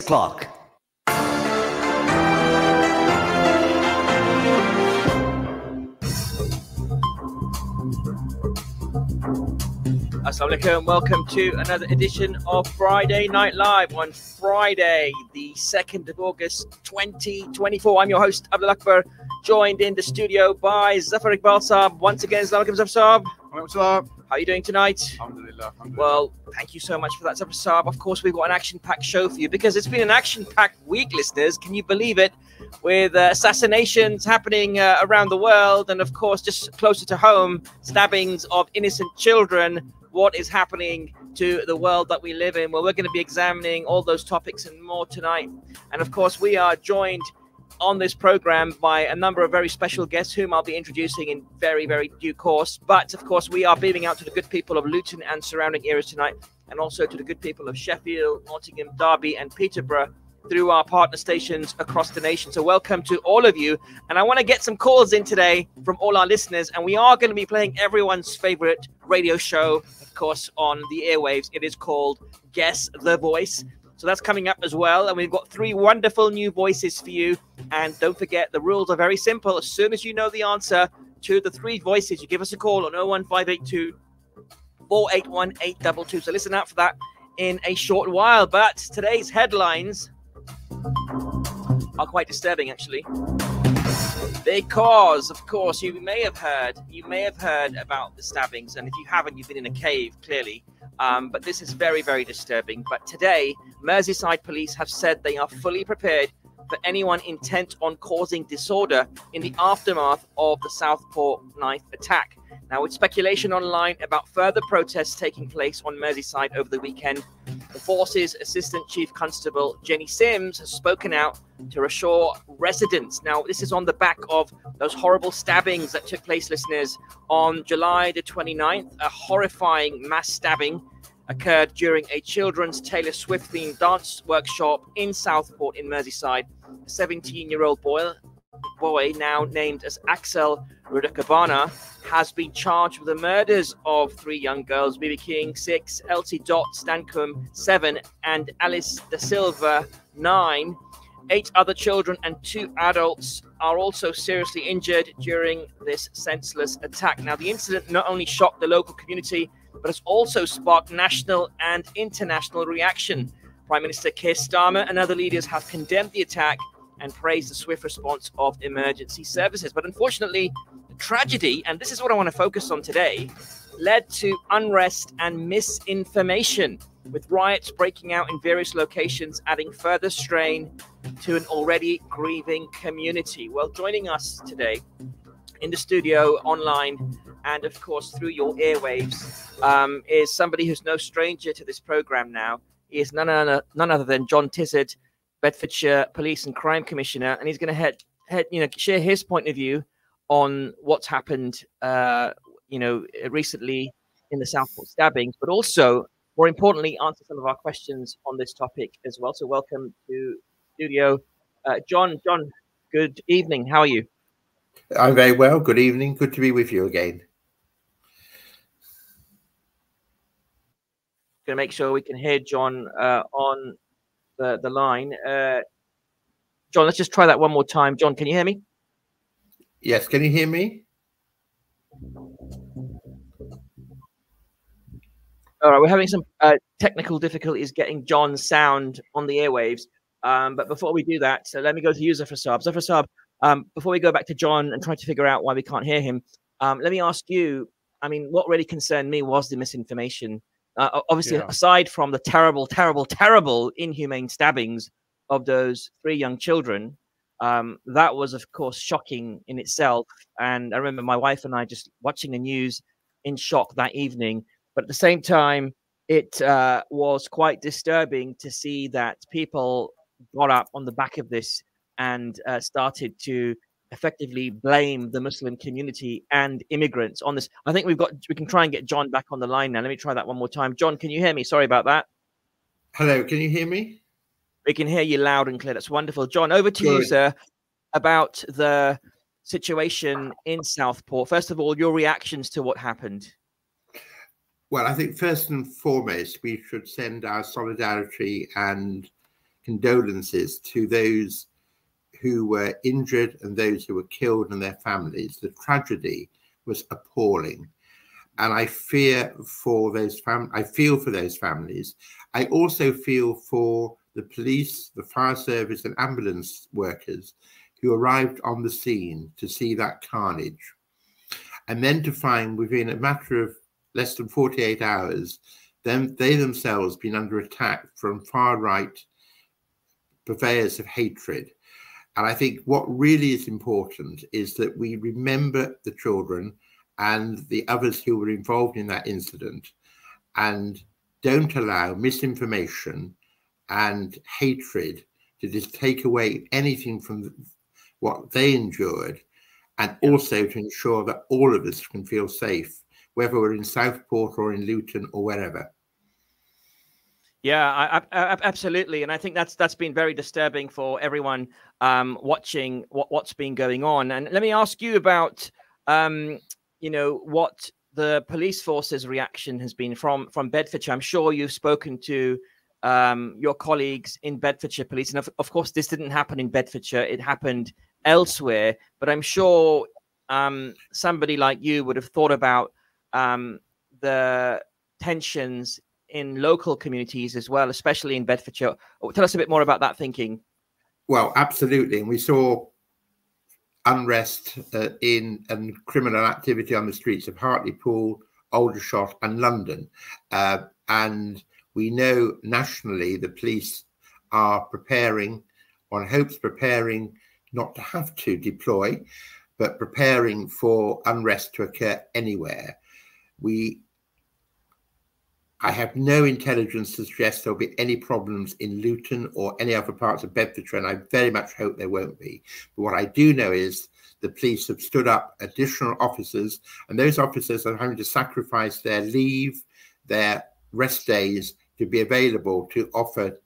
Clock. Assalamu alaikum. Welcome to another edition of Friday Night Live on Friday, the 2nd of August, 2024. I'm your host, Abdul Akbar, joined in the studio by Zafar Iqbal Saab. Once again, Assalamu alaikum, Zafar Saab. How are you doing tonight? Alhamdulillah. Well, thank you so much for that, Zafar Saab. Of course, we've got an action-packed show for you because it's been an action-packed week, listeners. Can you believe it? With assassinations happening around the world, and of course, just closer to home, stabbings of innocent children. What is happening to the world that we live in? Well, we're going to be examining all those topics and more tonight. And of course, we are joined on this program by a number of very special guests whom I'll be introducing in very, very due course. But of course, we are beaming out to the good people of Luton and surrounding areas tonight, and also to the good people of Sheffield, Nottingham, Derby and Peterborough through our partner stations across the nation. So welcome to all of you. And I want to get some calls in today from all our listeners. And we are going to be playing everyone's favorite radio show, of course, on the airwaves. It is called Guess the Voice. So that's coming up as well. And we've got 3 wonderful new voices for you. And don't forget, the rules are very simple. As soon as you know the answer to the 3 voices, you give us a call on 01582 481 822. So listen out for that in a short while. But today's headlines are quite disturbing, actually, because of course you may have heard about the stabbings, and if you haven't, you've been in a cave, clearly. But this is very, very disturbing. But today, Merseyside police have said they are fully prepared for anyone intent on causing disorder in the aftermath of the Southport knife attack. Now, with speculation online about further protests taking place on Merseyside over the weekend, the force's Assistant Chief Constable Jenny Sims has spoken out to reassure residents. Now, this is on the back of those horrible stabbings that took place, listeners, on July the 29th. A horrifying mass stabbing occurred during a children's Taylor Swift-themed dance workshop in Southport in Merseyside. A 17-year-old boy, now named as Axel Rudakabana, has been charged with the murders of 3 young girls, Bibi King, 6, Elsie Dot Stancombe, 7, and Alice Da Silva, 9. 8 other children and 2 adults are also seriously injured during this senseless attack. Now, the incident not only shocked the local community, but has also sparked national and international reaction. Prime Minister Keir Starmer and other leaders have condemned the attack and praised the swift response of emergency services. But unfortunately, the tragedy, and this is what I want to focus on today, led to unrest and misinformation, with riots breaking out in various locations, adding further strain to an already grieving community. Well, joining us today in the studio, online, and of course through your airwaves, is somebody who's no stranger to this program now. He is none other than John Tizard, Bedfordshire Police and Crime Commissioner, and he's going to share his point of view on what's happened, recently in the Southport stabbings, but also, more importantly, answer some of our questions on this topic as well. So, welcome to studio, John. John, good evening. How are you? I'm very well. Good evening. Good to be with you again. Going to make sure we can hear John on the line. John, let's just try that one more time. John, can you hear me? Yes, can you hear me? All right, we're having some technical difficulties getting John's sound on the airwaves. But before we do that, so let me go to you, Zafar Saab. Zafar Saab, before we go back to John and try to figure out why we can't hear him, let me ask you, I mean, what really concerned me was the misinformation. Obviously, aside from the terrible, terrible, terrible inhumane stabbings of those 3 young children, that was, of course, shocking in itself. And I remember my wife and I just watching the news in shock that evening. But at the same time, it was quite disturbing to see that people got up on the back of this and started to effectively blame the Muslim community and immigrants on this. I think we can try and get John back on the line now. Let me try that one more time. John, can you hear me? Sorry about that. Hello, can you hear me? We can hear you loud and clear. That's wonderful. John, over to you, sir, about the situation in Southport. First of all, your reactions to what happened. Well, I think first and foremost, we should send our solidarity and condolences to those who were injured and those who were killed and their families. The tragedy was appalling. And I fear for those I feel for those families. I also feel for the police, the fire service and ambulance workers who arrived on the scene to see that carnage. And then to find within a matter of less than 48 hours, they themselves been under attack from far-right purveyors of hatred. And I think what really is important is that we remember the children and the others who were involved in that incident and don't allow misinformation and hatred to just take away anything from what they endured, and also to ensure that all of us can feel safe, whether we're in Southport or in Luton or wherever. Yeah, absolutely, and I think that's been very disturbing for everyone watching what's been going on. And let me ask you about you know, what the police force's reaction has been from Bedfordshire. I'm sure you've spoken to your colleagues in Bedfordshire Police, and of course this didn't happen in Bedfordshire; it happened elsewhere. But I'm sure somebody like you would have thought about the tensions in local communities as well, especially in Bedfordshire. Tell us a bit more about that thinking. Well, absolutely. And we saw unrest and criminal activity on the streets of Hartlepool, Aldershot and London. And we know nationally the police are preparing, one hopes preparing not to have to deploy, but preparing for unrest to occur anywhere. I have no intelligence to suggest there'll be any problems in Luton or any other parts of Bedfordshire, and I very much hope there won't be. But what I do know is the police have stood up additional officers, and those officers are having to sacrifice their leave, their rest days to be available to offer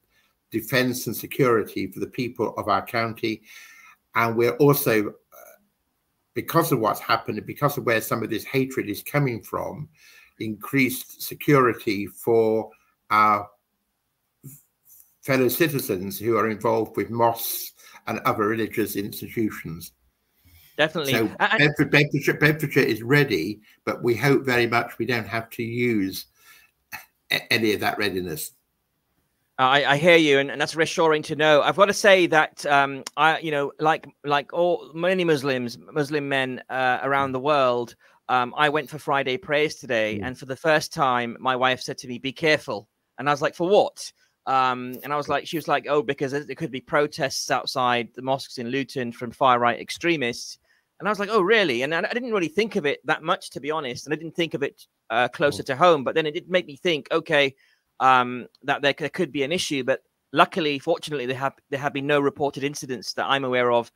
defence and security for the people of our county. And we're also, because of what's happened and because of where some of this hatred is coming from, increased security for our fellow citizens who are involved with mosques and other religious institutions. Definitely. So Bedfordshire is ready, but we hope very much we don't have to use any of that readiness. I hear you, and that's reassuring to know. I've got to say that you know, like many Muslim men around the world, I went for Friday prayers today, and for the first time, my wife said to me, "Be careful," and I was like, "For what?" And I was like, she was like, "Oh, because there could be protests outside the mosques in Luton from far right extremists." And I was like, "Oh, really?" And I didn't really think of it that much, to be honest, and I didn't think of it closer to home. But then it did make me think, okay, that there could be an issue. But luckily, fortunately, there have been no reported incidents that I'm aware of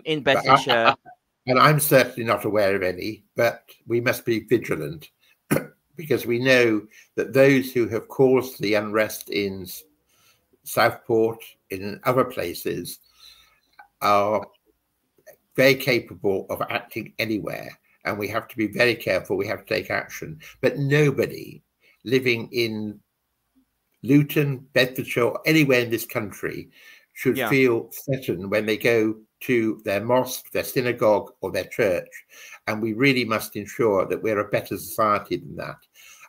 in Bedfordshire. And I'm certainly not aware of any, but we must be vigilant because we know that those who have caused the unrest in Southport, in other places, are very capable of acting anywhere. And we have to be very careful. We have to take action. But nobody living in Luton, Bedfordshire, or anywhere in this country should feel threatened when they go to their mosque, their synagogue, or their church. And we really must ensure that we're a better society than that.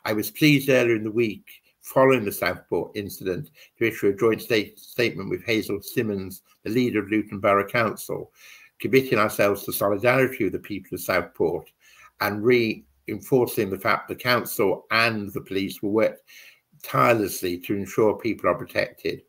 I was pleased earlier in the week, following the Southport incident, to issue a joint statement with Hazel Simmons, the leader of Luton Borough Council, committing ourselves to solidarity with the people of Southport and reinforcing the fact the council and the police will work tirelessly to ensure people are protected.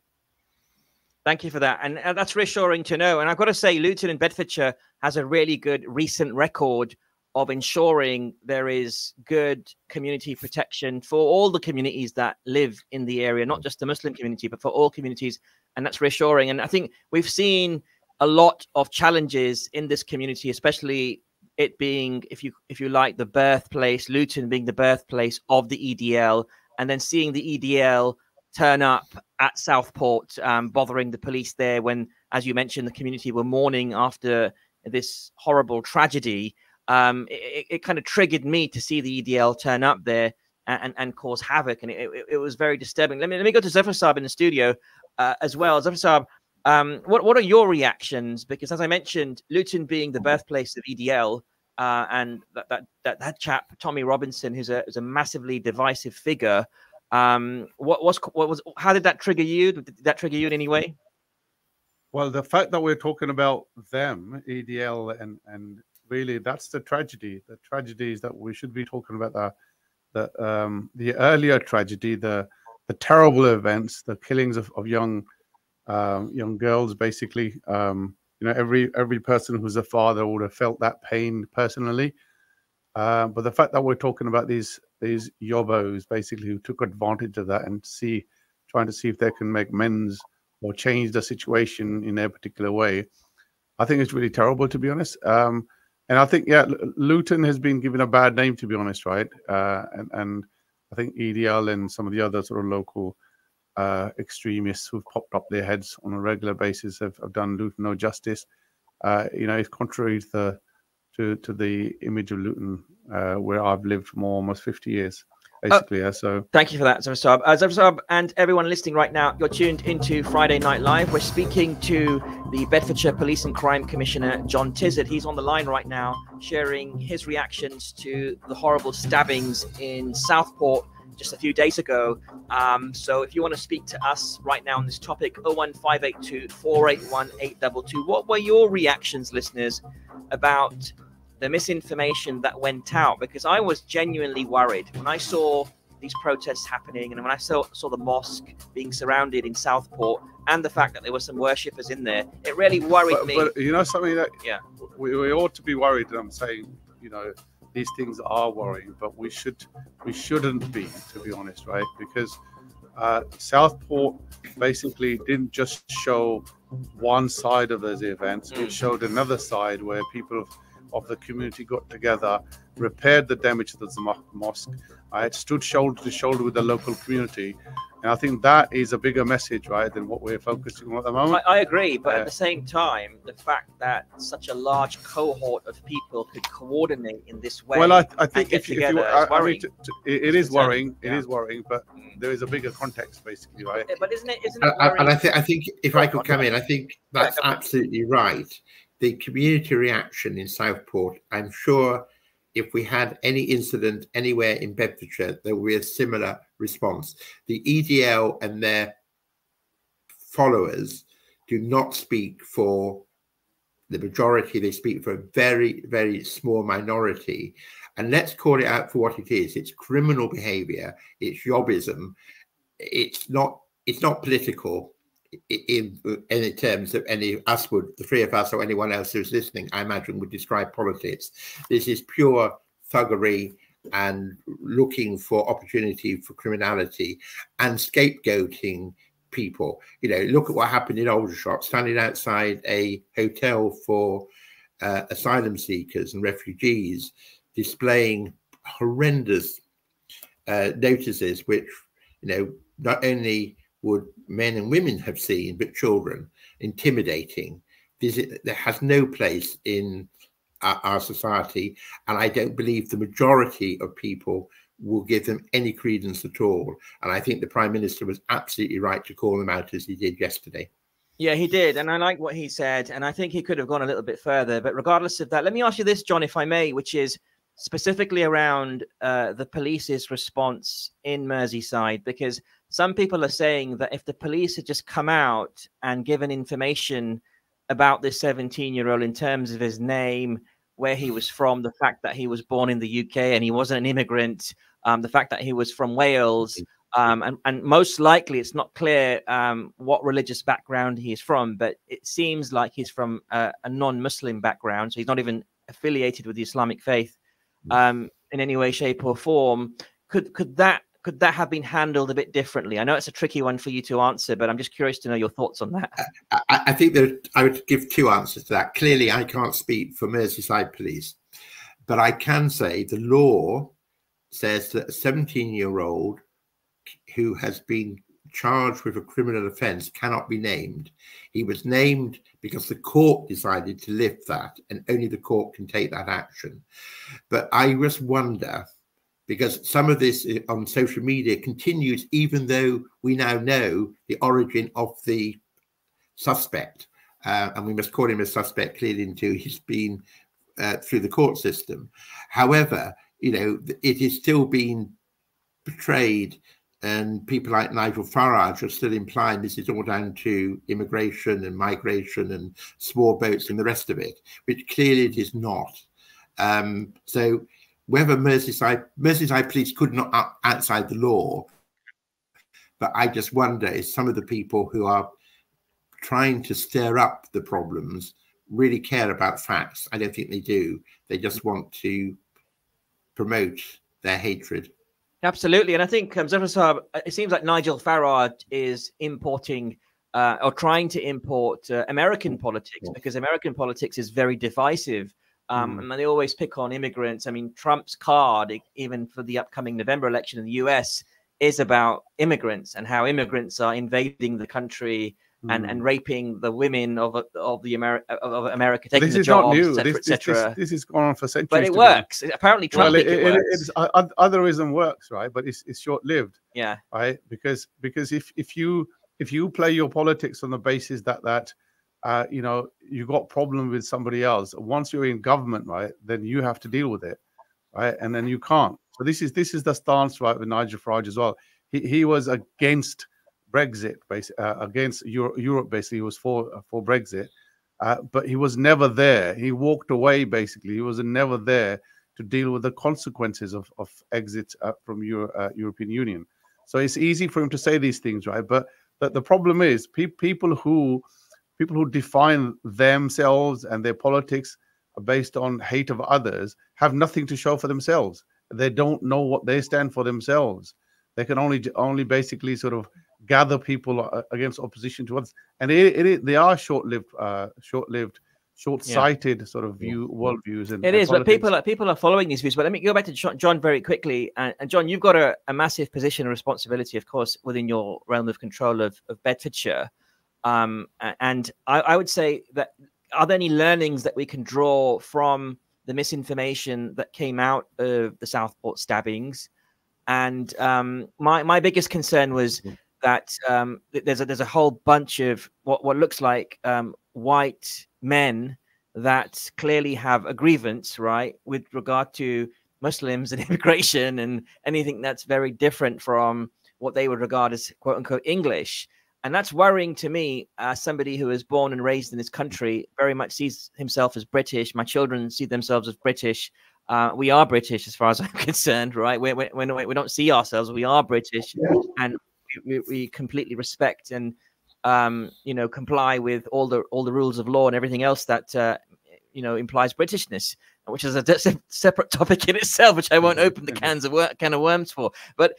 Thank you for that. And that's reassuring to know. And I've got to say, Luton and Bedfordshire has a really good recent record of ensuring there is good community protection for all the communities that live in the area, not just the Muslim community, but for all communities. And that's reassuring. And I think we've seen a lot of challenges in this community, especially it being, if you like, the birthplace, Luton being the birthplace of the EDL, and then seeing the EDL turn up at Southport, bothering the police there when, as you mentioned, the community were mourning after this horrible tragedy. It kind of triggered me to see the EDL turn up there and cause havoc, and it was very disturbing. Let me go to Zafar Saab in the studio. as well. So, what are your reactions? Because as I mentioned, Luton being the birthplace of EDL, and that chap Tommy Robinson, who's a massively divisive figure. How did that trigger you? Did that trigger you in any way? Well, the fact that we're talking about them, EDL, and really that's the tragedy. The tragedy is that we should be talking about the earlier tragedy, the terrible events, the killings of young girls, basically. Every person who's a father would have felt that pain personally. But the fact that we're talking about these yobbos, basically, who took advantage of that and trying to see if they can make amends or change the situation in a particular way, I think it's really terrible, to be honest. And I think, Luton has been given a bad name, to be honest, right? And I think EDL and some of the other sort of local extremists who've popped up their heads on a regular basis have done Luton no justice. It's contrary to the image of Luton, where I've lived for almost 50 years, basically. So thank you for that, Zawsab. And everyone listening right now, you're tuned into Friday Night Live. We're speaking to the Bedfordshire Police and Crime Commissioner, John Tizard. He's on the line right now, sharing his reactions to the horrible stabbings in Southport just a few days ago. So if you want to speak to us right now on this topic, 01582 481 822. What were your reactions, listeners, about the misinformation that went out? Because I was genuinely worried when I saw these protests happening, and when I saw the mosque being surrounded in Southport, and the fact that there were some worshippers in there. It really worried me. But you know something, that we ought to be worried. And I'm saying, these things are worrying, but we shouldn't be, to be honest, right? Because Southport basically didn't just show one side of those events. It showed another side where people of the community got together, repaired the damage to the mosque. I stood shoulder to shoulder with the local community. And I think that is a bigger message, right, than what we're focusing on at the moment. I agree, but at the same time, the fact that such a large cohort of people could coordinate in this way, well, I think it is worrying. It is worrying, but there is a bigger context, basically, right? But isn't it worrying? And I think if I could come in, I think that's absolutely right. The community reaction in Southport, I'm sure if we had any incident anywhere in Bedfordshire, there would be a similar response. The EDL and their followers do not speak for the majority. They speak for a very, very small minority. And let's call it out for what it is. It's criminal behavior. It's yobbism. It's not political in any terms of any us would, the three of us or anyone else who's listening, I imagine, would describe politics. This is pure thuggery and looking for opportunity for criminality and scapegoating people. Look at what happened in Aldershot, standing outside a hotel for asylum seekers and refugees, displaying horrendous notices, which, not only would men and women have seen, but children, intimidating. There has no place in our society, and I don't believe the majority of people will give them any credence at all. And I think the Prime Minister was absolutely right to call them out as he did yesterday. Yeah, he did. And I like what he said. And I think he could have gone a little bit further. But regardless of that, let me ask you this, John, if I may, which is specifically around the police's response in Merseyside, because some people are saying that if the police had just come out and given information about this 17-year-old in terms of his name, where he was from, the fact that he was born in the UK and he wasn't an immigrant, the fact that he was from Wales, and most likely it's not clear what religious background he is from, but it seems like he's from a non-Muslim background, so he's not even affiliated with the Islamic faith in any way, shape or form. Could that have been handled a bit differently? I know it's a tricky one for you to answer, but I'm just curious to know your thoughts on that. I think that I would give two answers to that. Clearly, I can't speak for Merseyside Police, but I can say the law says that a 17-year-old who has been charged with a criminal offence cannot be named. He was named because the court decided to lift that, and only the court can take that action. But I just wonder because some of this on social media continues, even though we now know the origin of the suspect. And we must call him a suspect clearly until he's been through the court system. However, you know, it is still being portrayed, and people like Nigel Farage are still implying this is all down to immigration and migration and small boats and the rest of it, which clearly it is not. So whether Merseyside police could not outside the law, but I just wonder if some of the people who are trying to stir up the problems really care about facts. I don't think they do. They just want to promote their hatred. Absolutely. And I think, it seems like Nigel Farage is importing or trying to import American politics, because American politics is very divisive. And they always pick on immigrants. I mean, Trump's card, even for the upcoming November election in the US, is about immigrants and how immigrants are invading the country and raping the women of America, taking the jobs, etc. This is going on for centuries. But it works. Apparently, Trump thinks it works. Otherism works, right? But it's short-lived. Yeah. Right. Because if you play your politics on the basis that you know, you got problem with somebody else, once you're in government, right, then you have to deal with it, right? And then you can't. So this is the stance, right, with Nigel Farage as well. He was against Brexit, basically, against Europe. Basically, he was for Brexit, but he was never there. He walked away. Basically, he was never there to deal with the consequences of exit from European Union. So it's easy for him to say these things, right? But the problem is people who define themselves and their politics based on hate of others have nothing to show for themselves. They don't know what they stand for themselves. They can only basically sort of gather people against opposition to others, and they are short-lived, short-sighted sort of worldviews. And it is, politics. But people are following these views. But let me go back to John very quickly. And John, you've got a massive position of responsibility, of course, within your realm of control of Bedfordshire. And I would say that, are there any learnings that we can draw from the misinformation that came out of the Southport stabbings? And my biggest concern was that there's a whole bunch of what looks like white men that clearly have a grievance, right, with regard to Muslims and immigration and anything that's very different from what they would regard as quote unquote English. And that's worrying to me, as somebody who was born and raised in this country, very much sees himself as British. My children see themselves as British. We are British as far as I'm concerned, right? We don't see ourselves. We are British, and we completely respect and you know, comply with all the rules of law and everything else that you know, implies Britishness, which is a separate topic in itself, which I won't open the can of worms for. But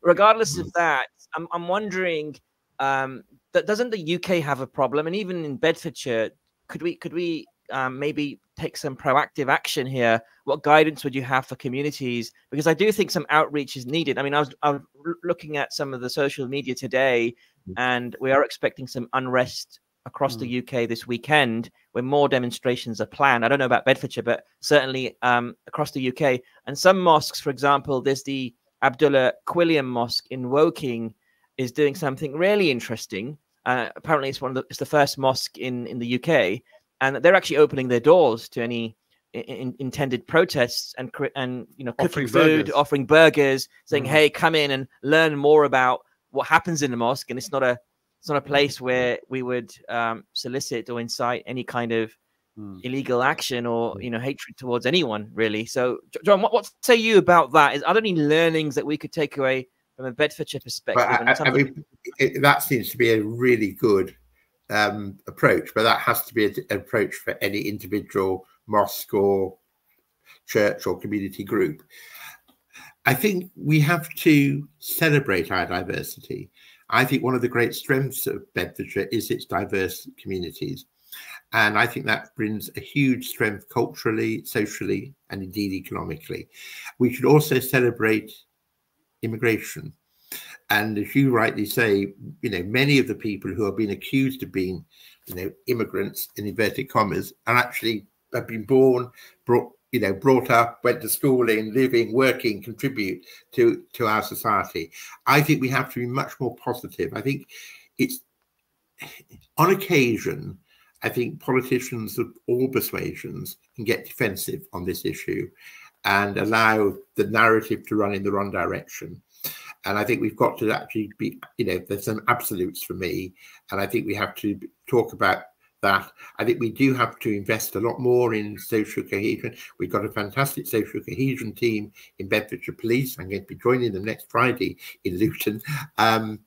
regardless of that, I'm wondering, that doesn't the UK have a problem? And even in Bedfordshire, could we maybe take some proactive action here? What guidance would you have for communities? Because I do think some outreach is needed. I mean, I was looking at some of the social media today, and we are expecting some unrest across the UK this weekend, where more demonstrations are planned. I don't know about Bedfordshire, but certainly across the UK. And some mosques, for example, there's the Abdullah Quilliam Mosque in Woking, is doing something really interesting. Apparently, it's the first mosque in the UK, and they're actually opening their doors to any intended protests and you know, cooking food, offering burgers, saying, "Hey, come in and learn more about what happens in the mosque." And it's not a place where we would solicit or incite any kind of illegal action or, you know, hatred towards anyone, really. So, John, what say you about that? Are there any learnings that we could take away from a Bedfordshire perspective? I mean, that seems to be a really good approach, but that has to be an approach for any individual mosque or church or community group. I think we have to celebrate our diversity. I think one of the great strengths of Bedfordshire is its diverse communities. And I think that brings a huge strength culturally, socially, and indeed economically. We should also celebrate immigration. And as you rightly say, you know, many of the people who have been accused of being, you know, immigrants in inverted commas are actually have been born, brought brought up, went to schooling, living, working, contribute to our society. I think we have to be much more positive. I think it's, on occasion, I think politicians of all persuasions can get defensive on this issue and allow the narrative to run in the wrong direction. And I think we've got to actually be, there's some absolutes for me. And I think we have to talk about that. I think we do have to invest a lot more in social cohesion. We've got a fantastic social cohesion team in Bedfordshire Police. I'm going to be joining them next Friday in Luton. And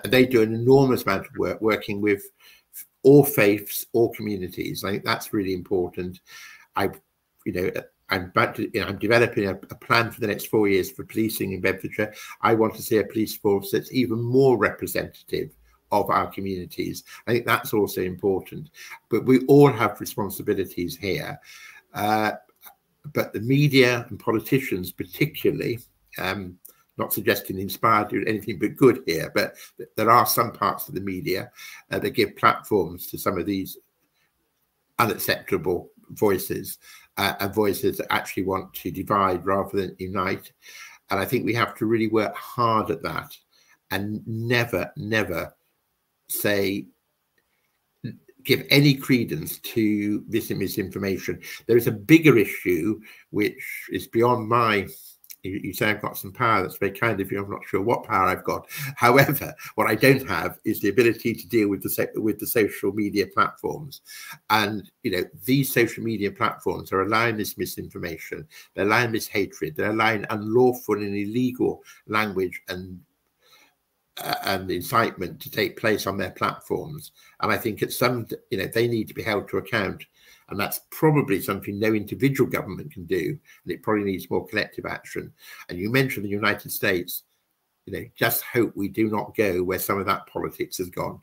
they do an enormous amount of work working with all faiths, all communities. I think that's really important. I'm developing a plan for the next 4 years for policing in Bedfordshire. I want to see a police force that's even more representative of our communities. I think that's also important. But we all have responsibilities here. But the media and politicians particularly, not suggesting inspired to do anything but good here, but there are some parts of the media that give platforms to some of these unacceptable voices, and voices that actually want to divide rather than unite. And I think we have to really work hard at that and never, never give any credence to this misinformation. There is a bigger issue which is beyond my, you say I've got some power. That's very kind of you. I'm not sure what power I've got. However, what I don't have is the ability to deal with the social media platforms. And these social media platforms are allowing this misinformation. They're allowing this hatred. They're allowing unlawful and illegal language and incitement to take place on their platforms. And I think at some, they need to be held to account. And that's probably something no individual government can do. And it probably needs more collective action. And you mentioned the United States, just hope we do not go where some of that politics has gone.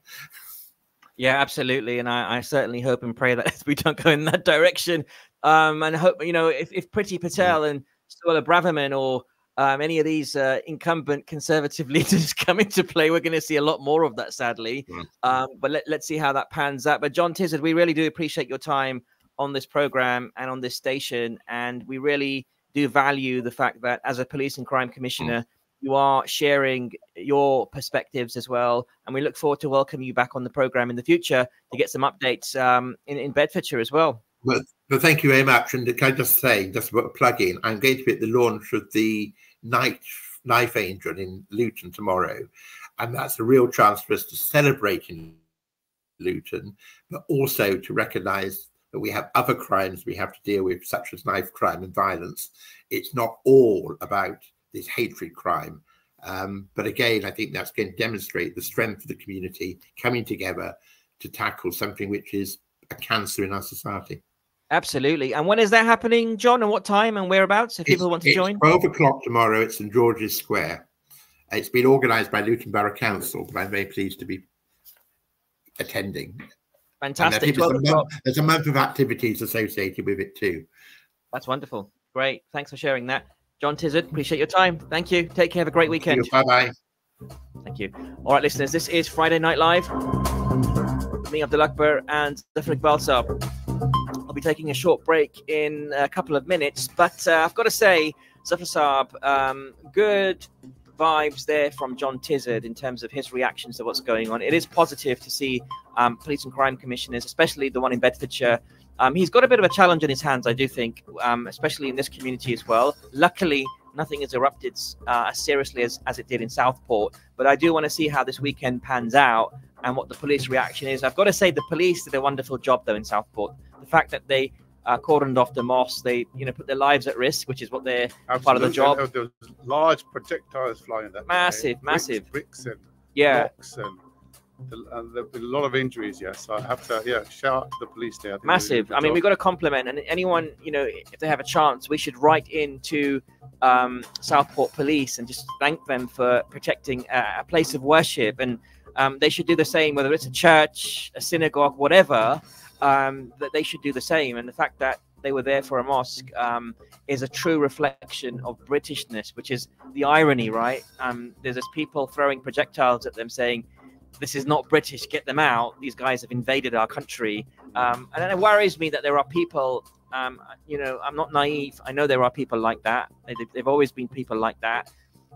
Yeah, absolutely. And I certainly hope and pray that we don't go in that direction. And hope, if Priti Patel and Suella Braverman or any of these incumbent conservative leaders come into play, we're going to see a lot more of that, sadly. But let's see how that pans out. But John Tizard, we really do appreciate your time on this program and on this station. And we really do value the fact that as a police and crime commissioner, you are sharing your perspectives as well. And we look forward to welcoming you back on the program in the future to get some updates in Bedfordshire as well. Well, thank you very much. And can I just say, just about a plug in, I'm going to be at the launch of the Knife Angel in Luton tomorrow. And that's a real chance for us to celebrate in Luton, but also to recognise that we have other crimes we have to deal with, such as knife crime and violence. It's not all about this hatred crime. But again, I think that's going to demonstrate the strength of the community coming together to tackle something which is a cancer in our society. Absolutely. And when is that happening, John? And what time and whereabouts, if people want to join? It's 12 o'clock tomorrow at St George's Square. It's been organised by Luton Borough Council, but I'm very pleased to be attending. Fantastic. There's a month of activities associated with it too. That's wonderful. Great. Thanks for sharing that. John Tizard, appreciate your time. Thank you. Take care. Have a great weekend. Bye-bye. Thank you. All right, listeners, this is Friday Night Live. Me, Abdul Akbar, and Zafar Iqbal. I'll be taking a short break in a couple of minutes, but I've got to say, Zafar Saab, good vibes there from John Tizard in terms of his reactions to what's going on. It is positive to see police and crime commissioners, especially the one in Bedfordshire. He's got a bit of a challenge in his hands, I do think, especially in this community as well. Luckily, nothing has erupted as seriously as it did in Southport. But I do want to see how this weekend pans out and what the police reaction is. I've got to say the police did a wonderful job, though, in Southport. The fact that they cordoned off the mosque, they put their lives at risk, which is what they're part of the job. There was large projectiles flying that massive bricks and blocks and there have been a lot of injuries. Yes, so I have to shout out to the police there. Massive. I mean, we've got to compliment, and anyone, if they have a chance, we should write into Southport Police and just thank them for protecting a place of worship. And they should do the same, whether it's a church, a synagogue, whatever. That they should do the same. And the fact that they were there for a mosque is a true reflection of Britishness, which is the irony, right? There's this people throwing projectiles at them saying, this is not British, get them out. These guys have invaded our country. And it worries me that there are people You know, I'm not naive. I know there are people like that. They've always been people like that.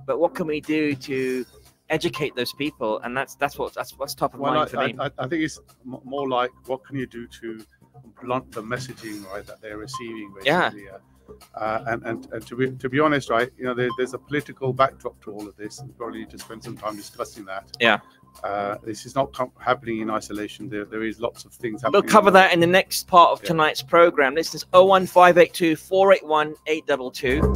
But what can we do to educate those people? And that's what's top of mind for me. I think it's more like, what can you do to blunt the messaging, right, that they're receiving, basically. And to be honest, right, you know, there's a political backdrop to all of this. We probably need to spend some time discussing that. This is not happening in isolation. There is lots of things happening. We'll cover that in the next part of tonight's program. This is 01582 481 822.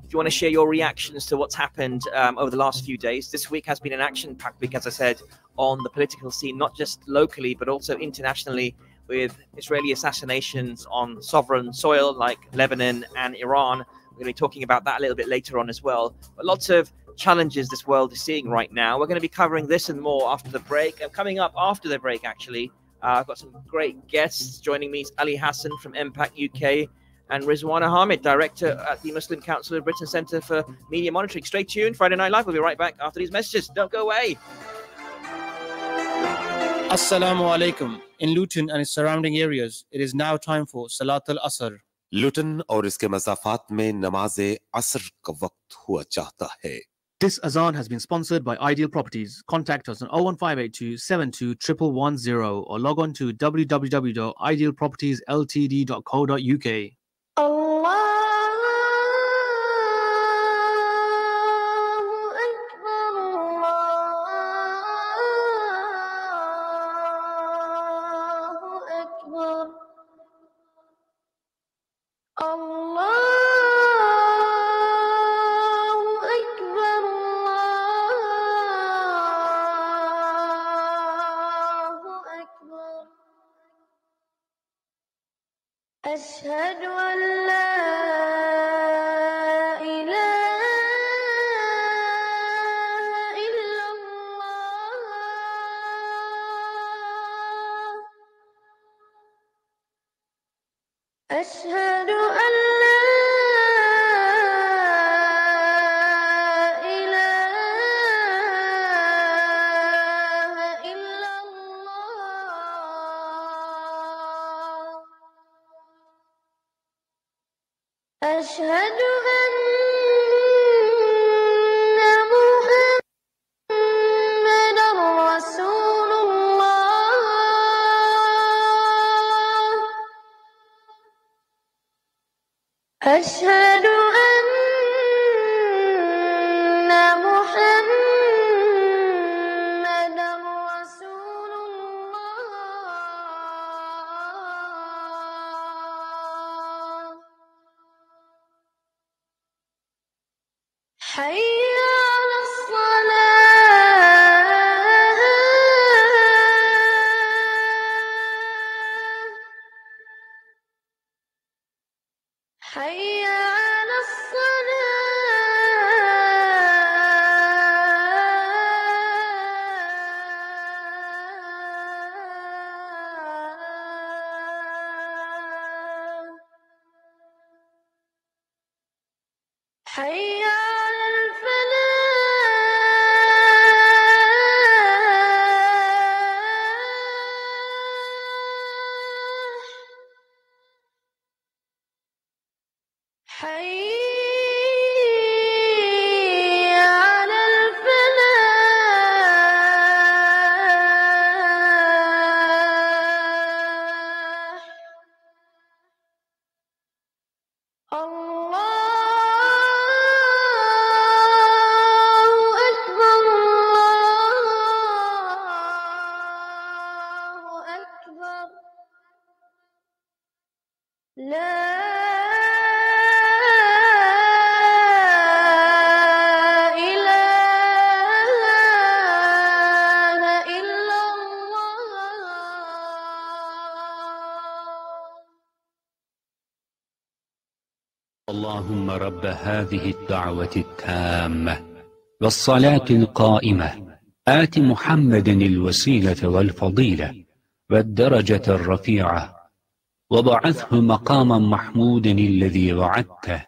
If you want to share your reactions to what's happened over the last few days, this week has been an action-packed week, as I said, on the political scene, not just locally, but also internationally, with Israeli assassinations on sovereign soil like Lebanon and Iran. We're going to be talking about that a little bit later on as well. But lots of challenges this world is seeing right now. We're going to be covering this and more after the break. And coming up after the break, actually, I've got some great guests joining me. It's Ali Hassan from Impact UK and Rizwana Hamid, Director at the Muslim Council of Britain Centre for Media Monitoring. Stay tuned. Friday Night Live. We'll be right back after these messages. Don't go away. Assalamu alaikum. In Luton and its surrounding areas, it is now time for Salat al-Asr. लुटन और इसके मज़ाफ़ात में नमाज़ असर का वक्त हुआ चाहता है. This azan has been sponsored by Ideal Properties. Contact us on 01582 72 1110 or log on to www.idealpropertiesltd.co.uk. أشهد أن لا إله إلا الله أشهد أن لا إله إلا الله أشهد أن محمدا رسول الله أشهد أن محمدا رسول الله حي على الصلاة حي على الصلاة حي على الفلاح حي على الفلاح الله أكبر الله أكبر لا إله إلا الله اللهم رب هذه الدعوة التامة والصلاة القائمة آت محمدا الوسيلة والفضيلة والدرجة الرفيعة وبعثه مقاما محمودا الذي وعدته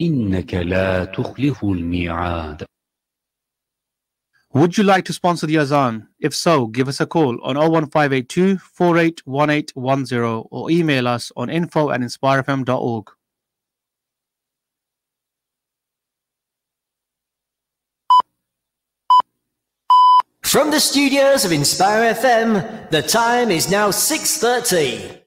إنك لا تخلف الميعاد. Would you like to sponsor the Azan? If so, give us a call on 01582 481810 or email us on info@inspirefm.org. From the studios of Inspire FM, the time is now 6:30.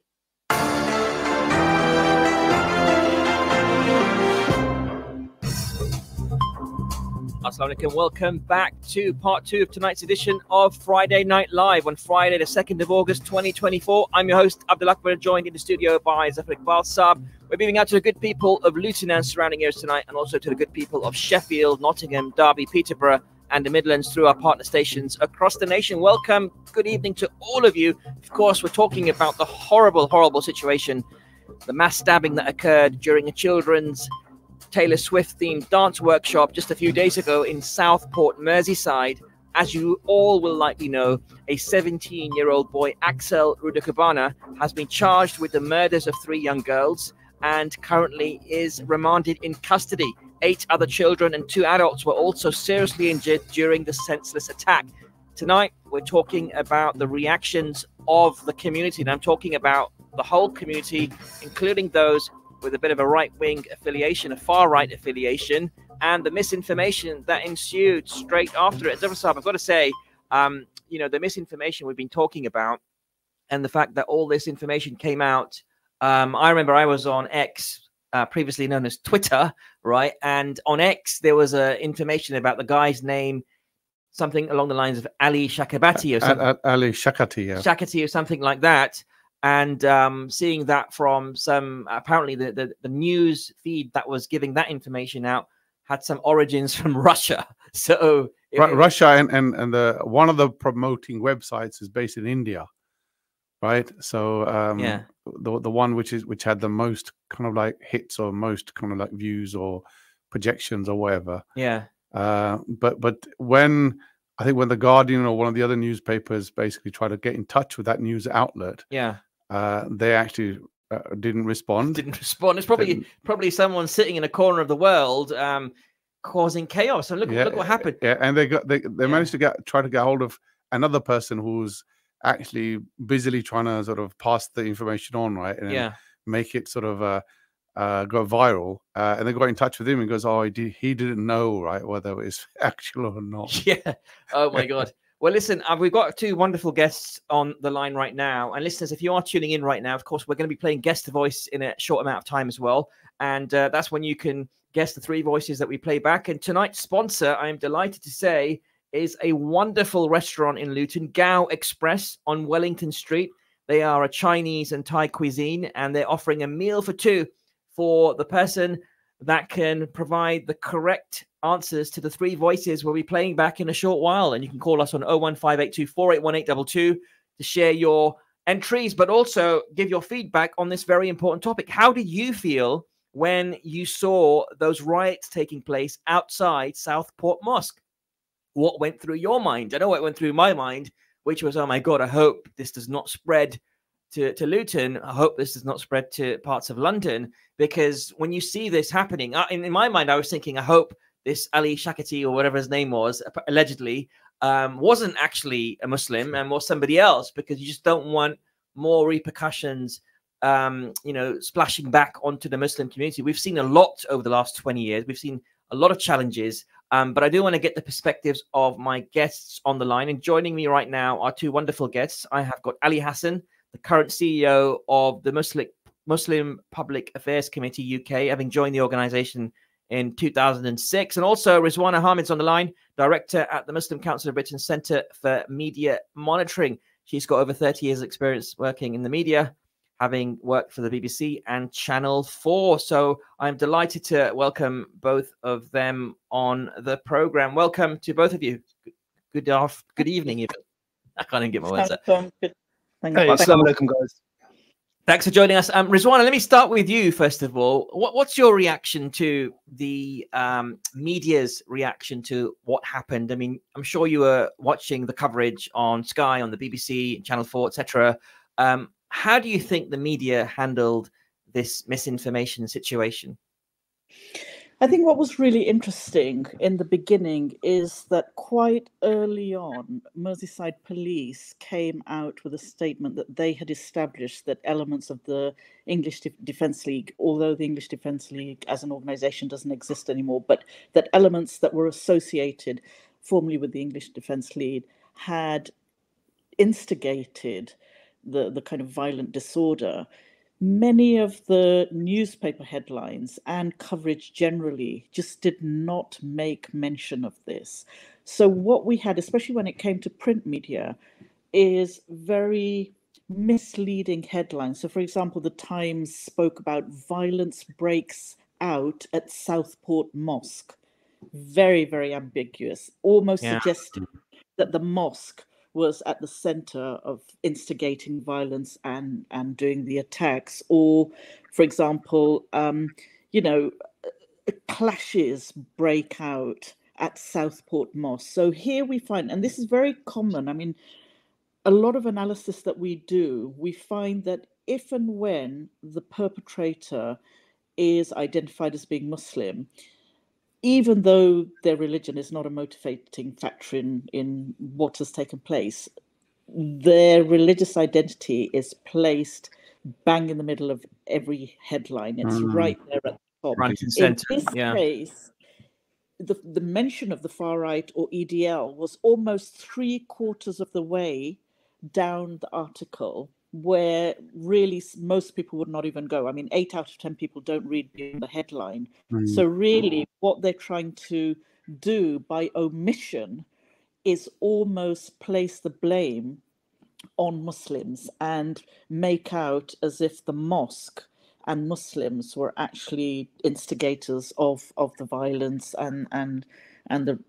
Assalamu alaikum. Welcome back to part 2 of tonight's edition of Friday Night Live on Friday, the 2nd of August, 2024. I'm your host, Abdul Akbar, joined in the studio by Zafar Iqbal Saab. We're moving out to the good people of Luton and surrounding areas tonight, and also to the good people of Sheffield, Nottingham, Derby, Peterborough, and the Midlands through our partner stations across the nation. Welcome. Good evening to all of you. Of course, we're talking about the horrible, horrible situation, the mass stabbing that occurred during a children's Taylor Swift themed dance workshop just a few days ago in Southport, Merseyside. As you all will likely know, a 17-year-old boy, Axel Rudakubana, has been charged with the murders of 3 young girls and currently is remanded in custody. 8 other children and 2 adults were also seriously injured during the senseless attack. Tonight, we're talking about the reactions of the community, and I'm talking about the whole community, including those with a bit of a right-wing affiliation, a far-right affiliation, and the misinformation that ensued straight after it. Zafar Saab, I've got to say, you know, the misinformation we've been talking about and the fact that all this information came out. I remember I was on X, previously known as Twitter, right? And on X, there was information about the guy's name, something along the lines of Ali Shakabati or something. Ali Shakati, yeah. Shakati or something like that. And seeing that from some, apparently the news feed that was giving that information out had some origins from Russia. So Russia and the one of the promoting websites is based in India, right? So yeah, the one which had the most kind of like hits or most kind of like views or projections or whatever. Yeah. But when I think when the Guardian or one of the other newspapers basically tried to get in touch with that news outlet, yeah, they actually didn't respond. It's probably someone sitting in a corner of the world causing chaos. And look what happened. Yeah, and they managed to try to get hold of another person who's actually busily trying to sort of pass the information on, right? And make it sort of go viral. And they got in touch with him and goes, "Oh, he didn't know, right, whether it was actual or not." Yeah. Oh my God. Well, listen, we've got 2 wonderful guests on the line right now. And listeners, if you are tuning in right now, of course, we're going to be playing Guess the Voice in a short amount of time as well. And that's when you can guess the 3 voices that we play back. And tonight's sponsor, I am delighted to say, is a wonderful restaurant in Luton, Gao Express on Wellington Street. They are a Chinese and Thai cuisine, and they're offering a meal for 2 for the person that can provide the correct answers to the 3 voices we'll be playing back in a short while. And you can call us on 01582 481822 to share your entries, but also give your feedback on this very important topic. How did you feel when you saw those riots taking place outside Southport Mosque? What went through your mind? I know what went through my mind, which was, oh my God, I hope this does not spread to Luton. I hope this does not spread to parts of London, because when you see this happening, in my mind, I was thinking, I hope this Ali Shakati or whatever his name was, allegedly, wasn't actually a Muslim and was somebody else, because you just don't want more repercussions, you know, splashing back onto the Muslim community. We've seen a lot over the last 20 years. We've seen a lot of challenges, but I do want to get the perspectives of my guests on the line. And joining me right now are 2 wonderful guests. I have got Ali Hassan, the current CEO of the Muslim Public Affairs Committee UK, having joined the organization in 2006. And also Rizwana Hamid's on the line, director at the Muslim Council of Britain Centre for Media Monitoring. She's got over 30 years experience working in the media, having worked for the BBC and Channel 4. So I'm delighted to welcome both of them on the program. Welcome to both of you. Good evening, even. I can't even get my words out. Hey, assalamu alaikum, guys. Thanks for joining us. Rizwana, let me start with you, first of all. What's your reaction to the media's reaction to what happened? I mean, I'm sure you were watching the coverage on Sky, on the BBC, Channel 4, etc. How do you think the media handled this misinformation situation? I think what was really interesting in the beginning is that quite early on, Merseyside Police came out with a statement that they had established that elements of the English Defence League, although the English Defence League as an organisation doesn't exist anymore, but that elements that were associated formerly with the English Defence League had instigated the kind of violent disorder. Many of the newspaper headlines and coverage generally just did not make mention of this. So what we had, especially when it came to print media, is very misleading headlines. So for example, the Times spoke about violence breaks out at Southport Mosque. Very, very ambiguous, almost suggesting that the mosque was at the center of instigating violence and doing the attacks. Or, for example, clashes break out at Southport Mosque. So here we find, and this is very common, I mean, a lot of analysis that we do, we find that if and when the perpetrator is identified as being Muslim, even though their religion is not a motivating factor in what has taken place, their religious identity is placed bang in the middle of every headline. It's right there at the top. Front and center. In this case, the mention of the far right or EDL was almost 3/4 of the way down the article, where really most people would not even go. I mean, 8 out of 10 people don't read beyond the headline. So really what they're trying to do by omission is almost place the blame on Muslims and make out as if the mosque and Muslims were actually instigators of the violence and the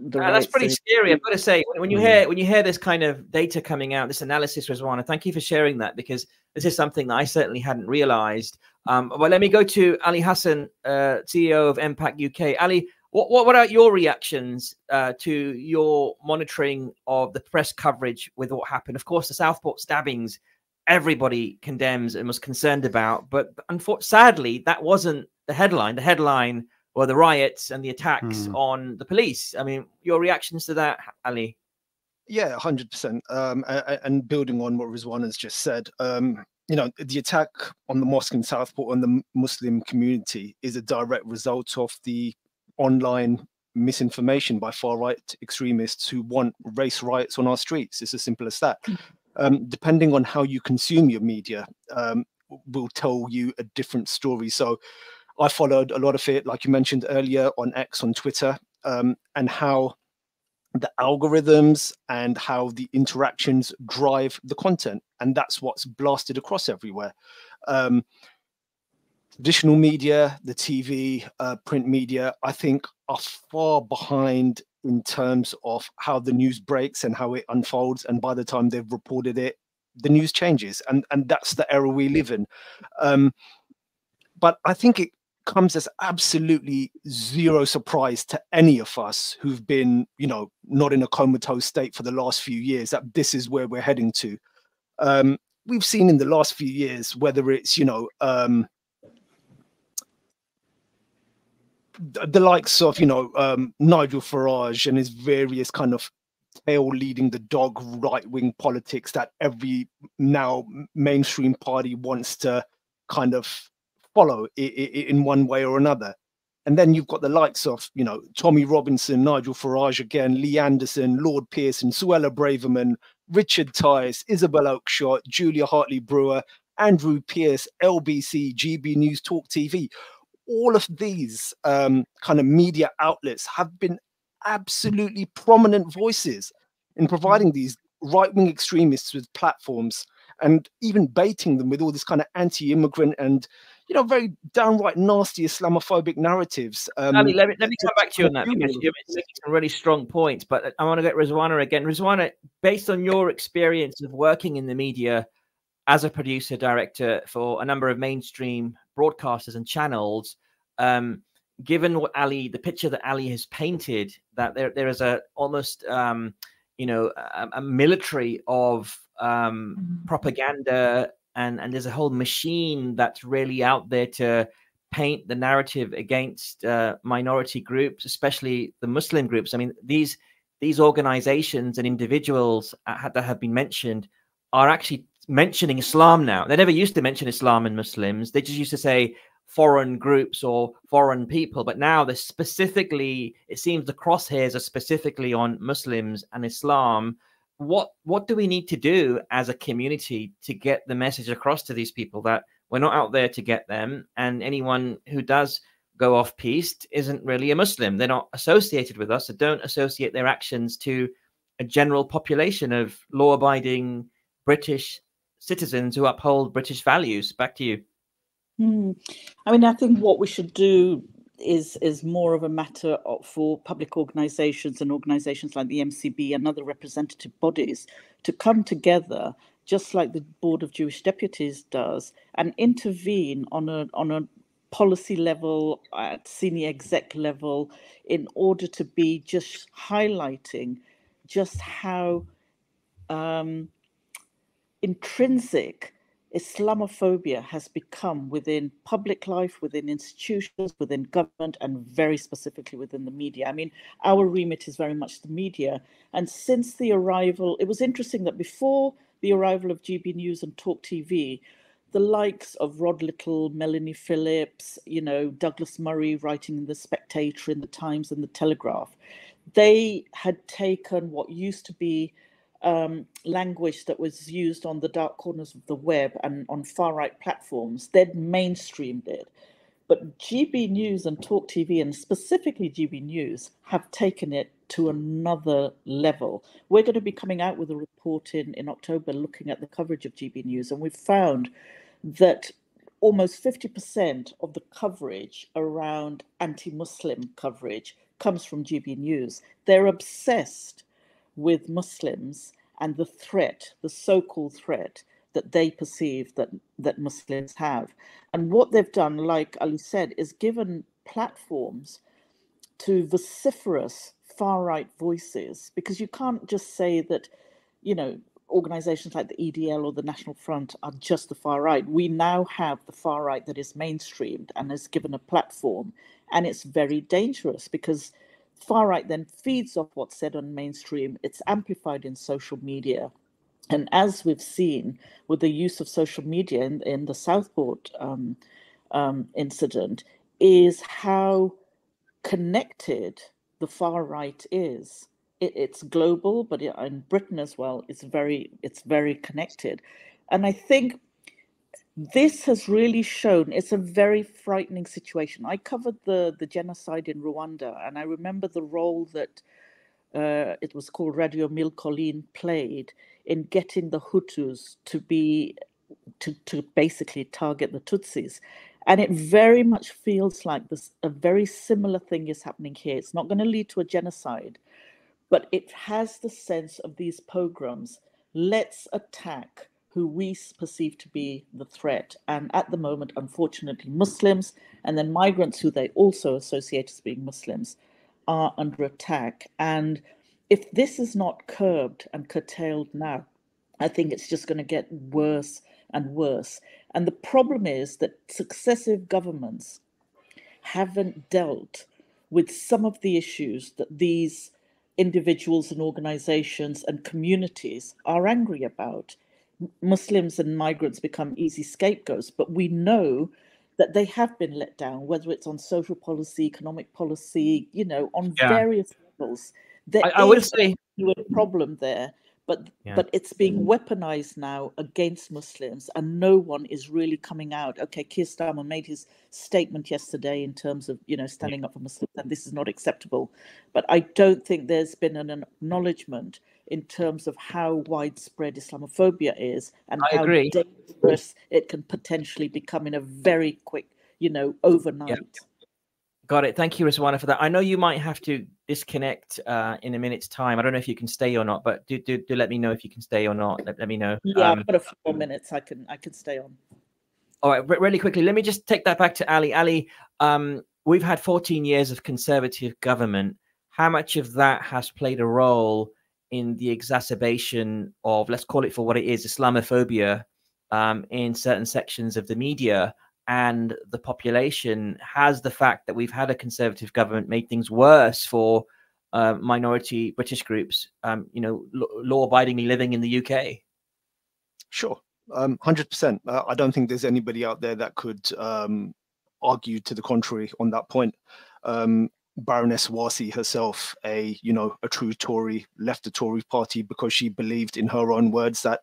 that's pretty scary. I've got to say, when you hear this kind of data coming out, this analysis, Rizwana, thank you for sharing that, because this is something that I certainly hadn't realized. Well, let me go to Ali Hassan, CEO of Impact UK. Ali, what are your reactions to your monitoring of the press coverage with what happened? Of course, the Southport stabbings, everybody condemns and was concerned about, but sadly, that wasn't the headline. The headline were the riots and the attacks on the police. I mean, your reactions to that, Ali? Yeah, 100%. And building on what Rizwana's just said, the attack on the mosque in Southport on the Muslim community is a direct result of the online misinformation by far-right extremists who want race riots on our streets. It's as simple as that. Depending on how you consume your media, will tell you a different story. So I followed a lot of it, like you mentioned earlier, on X, on Twitter, and how the algorithms and how the interactions drive the content. And that's what's blasted across everywhere. Traditional media, the TV, print media, I think are far behind in terms of how the news breaks and how it unfolds. And by the time they've reported it, the news changes. And that's the era we live in. But I think it comes as absolutely zero surprise to any of us who've been, not in a comatose state for the last few years, that this is where we're heading to. We've seen in the last few years, whether it's, the likes of, Nigel Farage and his various kind of tail leading the dog right-wing politics that every now mainstream party wants to kind of follow in one way or another. And then you've got the likes of, Tommy Robinson, Nigel Farage again, Lee Anderson, Lord Pearson, Suella Braverman, Richard Tice, Isabel Oakeshott, Julia Hartley-Brewer, Andrew Pierce, LBC, GB News, Talk TV. All of these kind of media outlets have been absolutely prominent voices in providing these right-wing extremists with platforms and even baiting them with all this kind of anti-immigrant and, very downright nasty Islamophobic narratives. Ali, let me come back to you on that, because you're making some really strong points, but I want to get Rizwana again. Rizwana, based on your experience of working in the media as a producer, director for a number of mainstream broadcasters and channels, given what the picture that Ali has painted, that there is almost a military of propaganda, and there's a whole machine that's really out there to paint the narrative against minority groups, especially the Muslim groups. I mean, these organizations and individuals that have been mentioned are actually mentioning Islam now. They never used to mention Islam and Muslims. They just used to say foreign groups or foreign people. But now they're specifically, it seems the crosshairs are specifically on Muslims and Islam. What do we need to do as a community to get the message across to these people that we're not out there to get them, and anyone who does go off piste isn't really a Muslim? They're not associated with us, so don't associate their actions to a general population of law-abiding British citizens who uphold British values. Back to you. I mean, I think what we should do is more of a matter for public organizations and organizations like the MCB and other representative bodies to come together, just like the Board of Jewish Deputies does, and intervene on a policy level, at senior exec level, in order to be just highlighting just how intrinsic Islamophobia has become within public life, within institutions, within government, and very specifically within the media. I mean, our remit is very much the media. And since the arrival, it was interesting that before the arrival of GB News and Talk TV, the likes of Rod Little, Melanie Phillips, Douglas Murray writing in The Spectator, in The Times and The Telegraph, they had taken what used to be language that was used on the dark corners of the web and on far-right platforms. They'd mainstreamed it. But GB News and Talk TV, and specifically GB News, have taken it to another level. We're going to be coming out with a report in October looking at the coverage of GB News, and we've found that almost 50% of the coverage around anti-Muslim coverage comes from GB News. They're obsessed with Muslims and the threat, the so-called threat that they perceive that Muslims have. And what they've done, like Ali said, is given platforms to vociferous far-right voices, because you can't just say that, organizations like the EDL or the National Front are just the far right. We now have the far right that is mainstreamed and is given a platform. And it's very dangerous because far right then feeds off what's said on mainstream. It's amplified in social media. And as we've seen with the use of social media in the Southport incident, is how connected the far right is. It's global, but in Britain as well, it's very connected. And I think this has really shown it's a very frightening situation. I covered the genocide in Rwanda, and I remember the role that it was called Radio Mille Collines played in getting the Hutus to basically target the Tutsis. And it very much feels like a very similar thing is happening here. It's not going to lead to a genocide, but it has the sense of these pogroms. Let's attack who we perceive to be the threat. And at the moment, unfortunately, Muslims and then migrants who they also associate as being Muslims are under attack. And if this is not curbed and curtailed now, I think it's just going to get worse and worse. And the problem is that successive governments haven't dealt with some of the issues that these individuals and organizations and communities are angry about. Muslims and migrants become easy scapegoats, but we know that they have been let down, whether it's on social policy, economic policy, on various levels. I would say a problem there, but it's being weaponized now against Muslims, and no one is really coming out. Okay, Keir Starmer made his statement yesterday in terms of standing up for Muslims, and this is not acceptable. But I don't think there's been an acknowledgement in terms of how widespread Islamophobia is and how dangerous it can potentially become in a very quick, overnight. Yeah. Got it. Thank you, Rizwana, for that. I know you might have to disconnect in a minute's time. I don't know if you can stay or not, but do let me know if you can stay or not. Let me know. Yeah, I've got a few more minutes. I can stay on. All right, really quickly, let me just take that back to Ali. Ali, we've had 14 years of conservative government. How much of that has played a role in the exacerbation of, let's call it for what it is, Islamophobia in certain sections of the media? and the population, has the fact that we've had a Conservative government made things worse for minority British groups, law-abidingly living in the UK? Sure, 100%. I don't think there's anybody out there that could argue to the contrary on that point. Baroness Warsi herself, a true Tory, left the Tory party because she believed, in her own words, that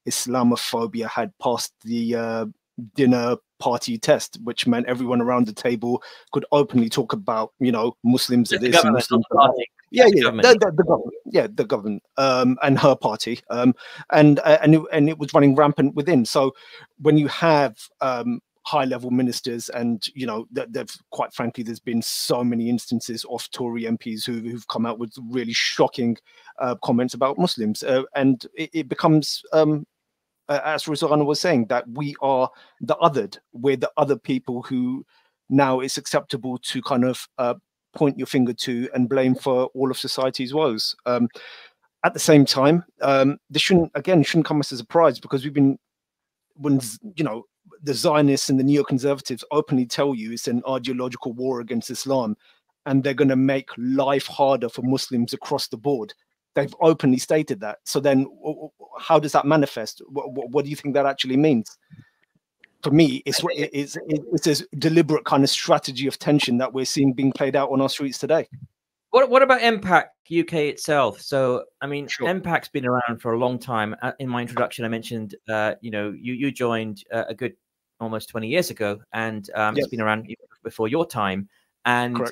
Islamophobia had passed the dinner party test, which meant everyone around the table could openly talk about, Muslims are this and Muslims are that. The government, and her party, and it was running rampant within. So when you have high-level ministers, and they've, quite frankly, there's been so many instances of Tory MPs who've come out with really shocking comments about Muslims, and it becomes, as Rizwana was saying, that we are the othered. We're the other people who now it's acceptable to kind of point your finger to and blame for all of society's woes. At the same time, this shouldn't come as a surprise, because when the Zionists and the neoconservatives openly tell you it's an ideological war against Islam, and they're going to make life harder for Muslims across the board. They've openly stated that. So then how does that manifest? What do you think that actually means? For me, it's a deliberate kind of strategy of tension that we're seeing being played out on our streets today. What about MPAC UK itself? So, I mean, Sure. MPAC's been around for a long time. In my introduction, I mentioned, you joined a good almost 20 years ago, and it's been around before your time. And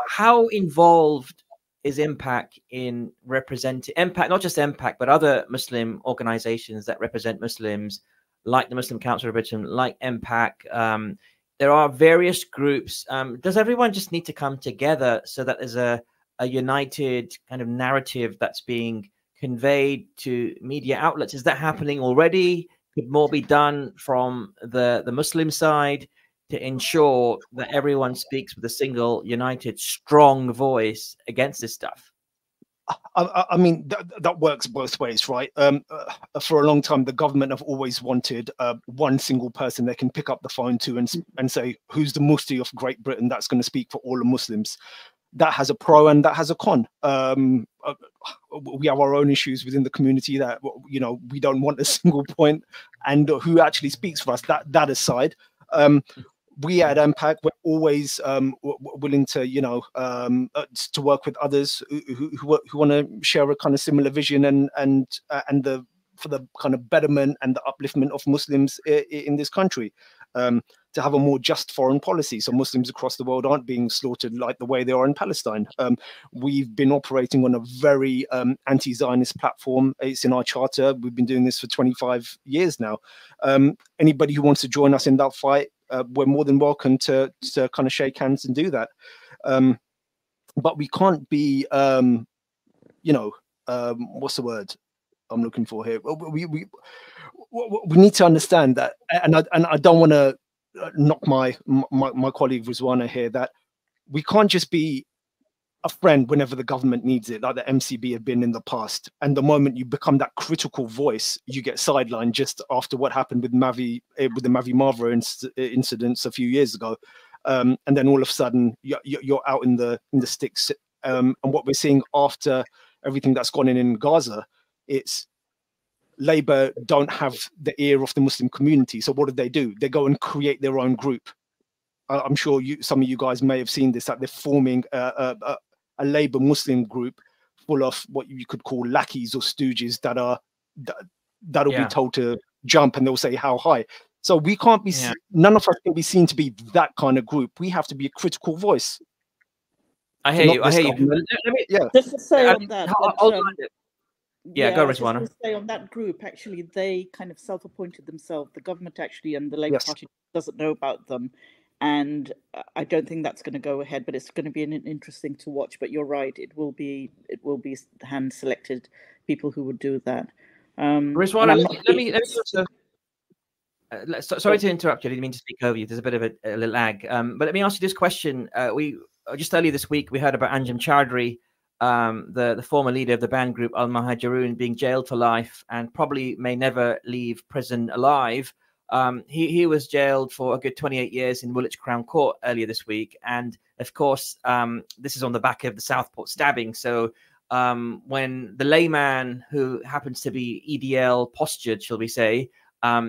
how involved is MPAC in representing MPAC, not just MPAC, but other Muslim organizations that represent Muslims, like the Muslim Council of Britain, like MPAC? There are various groups. Does everyone just need to come together so that there's a united kind of narrative that's being conveyed to media outlets? Is that happening already? Could more be done from the Muslim side to ensure that everyone speaks with a single, united, strong voice against this stuff? I mean, that works both ways, right? For a long time, the government have always wanted one single person they can pick up the phone to and say, who's the Mufti of Great Britain that's going to speak for all the Muslims? That has a pro and that has a con. We have our own issues within the community that, we don't want a single point, and who actually speaks for us. That aside, we at MPAC, we're always willing to, to work with others who want to share a kind of similar vision and for the kind of betterment and the upliftment of Muslims in this country, to have a more just foreign policy, so Muslims across the world aren't being slaughtered like the way they are in Palestine. We've been operating on a very anti-Zionist platform. It's in our charter. We've been doing this for 25 years now. Anybody who wants to join us in that fight, we're more than welcome to kind of shake hands and do that. But we can't be, what's the word I'm looking for here? We need to understand that, and I don't want to knock my colleague Rizwana here, that we can't just be a friend whenever the government needs it, like the MCB have been in the past. And the moment you become that critical voice, you get sidelined, just after what happened with the Mavi Marva incidents a few years ago. And then all of a sudden you're out in the sticks. And what we're seeing after everything that's gone in Gaza, it's Labour don't have the ear of the Muslim community. So what do? They go and create their own group. I'm sure some of you guys may have seen this, that they're forming a Labour Muslim group full of what you could call lackeys or stooges that'll be told to jump, and they'll say how high. So we can't be, none of us can be seen to be that kind of group. We have to be a critical voice. I hear you. Let me, just to say on that. Go, Rizwana. Just to say on that group, actually, they kind of self-appointed themselves. The government actually and the Labour Party doesn't know about them. And I don't think that's going to go ahead, but it's going to be an interesting to watch. But you're right, it will be hand-selected people who would do that. Rizwana, let me also. Sorry to interrupt you. I didn't mean to speak over you. There's a bit of a lag. But let me ask you this question. We just earlier this week we heard about Anjem Choudhury, the former leader of the banned group Al Muhajirun, being jailed for life and probably may never leave prison alive. He was jailed for a good 28 years in Woolwich Crown Court earlier this week. And of course, this is on the back of the Southport stabbing. So when the layman, who happens to be EDL postured, shall we say,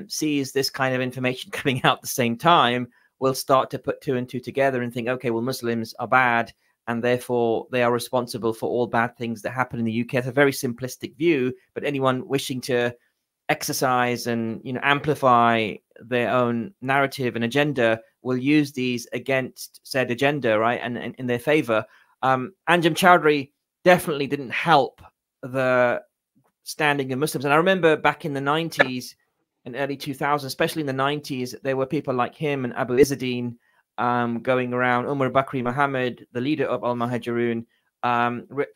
sees this kind of information coming out at the same time, will start to put two and two together and think, okay, well, Muslims are bad, and therefore they are responsible for all bad things that happen in the UK. It's a very simplistic view, but anyone wishing to exercise and amplify their own narrative and agenda will use these against said agenda, right, and in their favor. Anjem Choudary definitely didn't help the standing of Muslims. And I remember back in the 90s and early 2000s, especially in the 90s, there were people like him and Abu Izzadeen going around, Umar Bakri Muhammad, the leader of Al Muhajirun,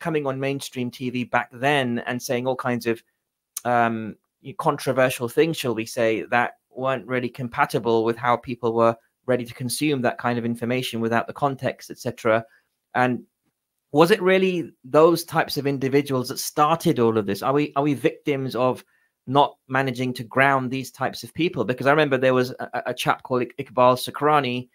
coming on mainstream TV back then and saying all kinds of controversial things, shall we say, that weren't really compatible with how people were ready to consume that kind of information without the context, etc. And was it really those types of individuals that started all of this? Are we victims of not managing to ground these types of people? Because I remember there was a chap called Iqbal Sakrani,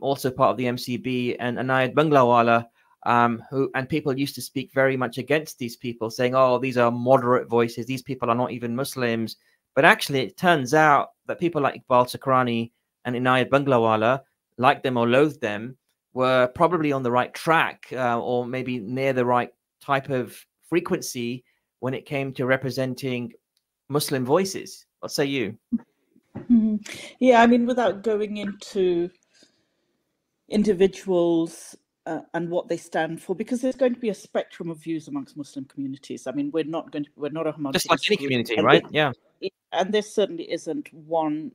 also part of the MCB, and Anayat Banglawala, and people used to speak very much against these people, saying, oh, these are moderate voices, these people are not even Muslims. But actually, it turns out that people like Iqbal Sakrani and Inayat Banglawala, like them or loathe them, were probably on the right track, or maybe near the right type of frequency when it came to representing Muslim voices. What say you? Yeah, I mean, without going into individuals and what they stand for, because there's going to be a spectrum of views amongst Muslim communities. I mean, we're not a homogenous just like any group, community, right? Yeah. And there certainly isn't one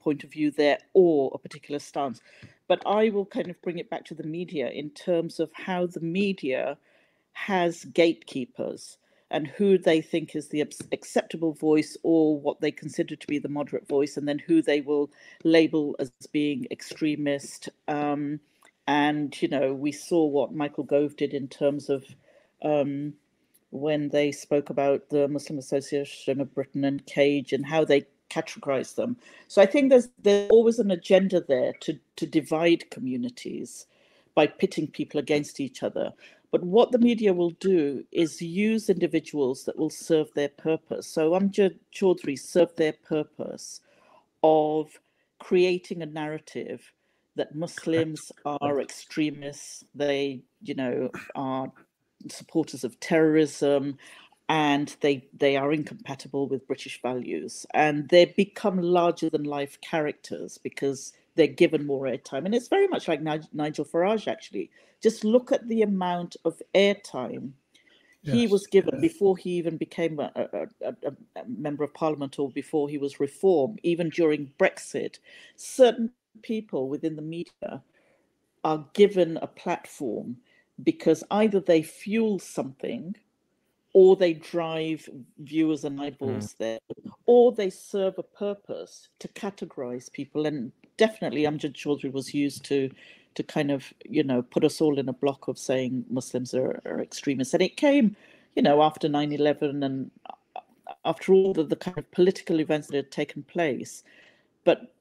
point of view there or a particular stance. But I will kind of bring it back to the media in terms of how the media has gatekeepers and who they think is the acceptable voice or what they consider to be the moderate voice, and then who they will label as being extremist. And, we saw what Michael Gove did in terms of when they spoke about the Muslim Association of Britain and Cage and how they categorize them. So I think there's always an agenda there to divide communities by pitting people against each other. But what the media will do is use individuals that will serve their purpose. So Amjad Chaudhry served their purpose of creating a narrative that Muslims are extremists, they, are supporters of terrorism, and they are incompatible with British values. And they become larger than life characters because they're given more airtime. And it's very much like Nigel Farage, actually. Just look at the amount of airtime he was given before he even became a member of parliament, or before he was reformed, even during Brexit. Certain people within the media are given a platform because either they fuel something, or they drive viewers and eyeballs there, or they serve a purpose to categorize people. And definitely Amjad Chaudhry was used to kind of, put us all in a block of saying Muslims are extremists. And it came, after 9/11 and after all the kind of political events that had taken place. But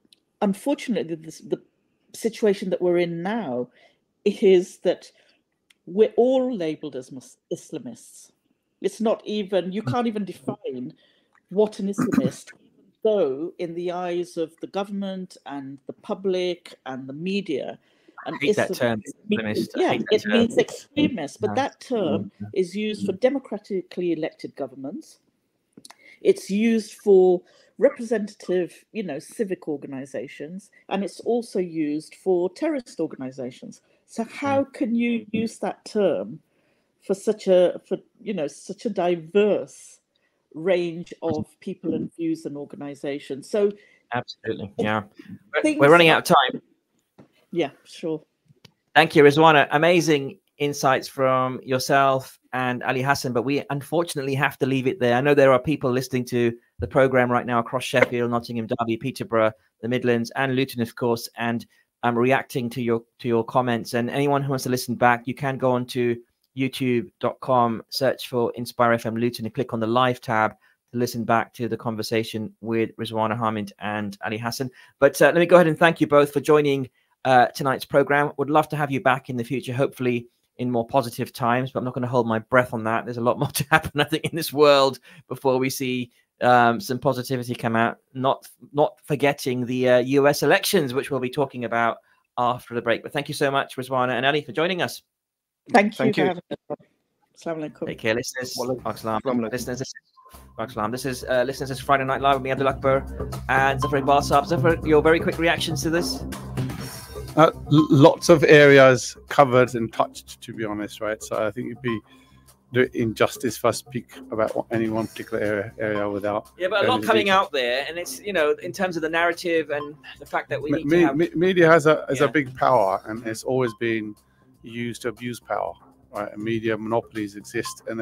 unfortunately, the situation that we're in now is that we're all labeled as Islamists. It's not even, you can't even define what an Islamist, though in the eyes of the government and the public and the media, I hate that term, Islamist. Yeah, it means extremist, but that term is used for democratically elected governments. It's used for representative, civic organizations, and it's also used for terrorist organizations. So how can you use that term for such a diverse range of people and views and organizations? So absolutely, yeah. We're running out of time. Yeah, sure. Thank you, Rizwana. Amazing insights from yourself and Ali Hassan, but we unfortunately have to leave it there. I know there are people listening to the program right now across Sheffield, Nottingham, Derby, Peterborough, the Midlands, and Luton, of course, and I'm reacting to your comments. And anyone who wants to listen back, you can go on to youtube.com, search for Inspire FM Luton and click on the live tab listen back to the conversation with Rizwana Hamid and Ali Hassan. But let me go ahead and thank you both for joining tonight's program. Would love to have you back in the future, hopefully in more positive times, but I'm not going to hold my breath on that. There's a lot more to happen, I think, in this world before we see some positivity come out. Not forgetting the US elections, which we'll be talking about after the break. But thank you so much, Rizwana and Ali, for joining us. Thank you. For having us. Assalamu alaikum. Take care, listeners. This is listeners, it's Friday Night Live with me, Abdul Akbar, and Zafar Iqbal Saab. Zafar, your very quick reactions to this? Lots of areas covered and touched, to be honest, right? So I think it'd be injustice for us to speak about any one particular area without. Yeah, but a lot coming out there, and it's, you know, in terms of the narrative and the fact that we need to have... Media has a big power, and it's always been used to abuse power, right? And media monopolies exist, and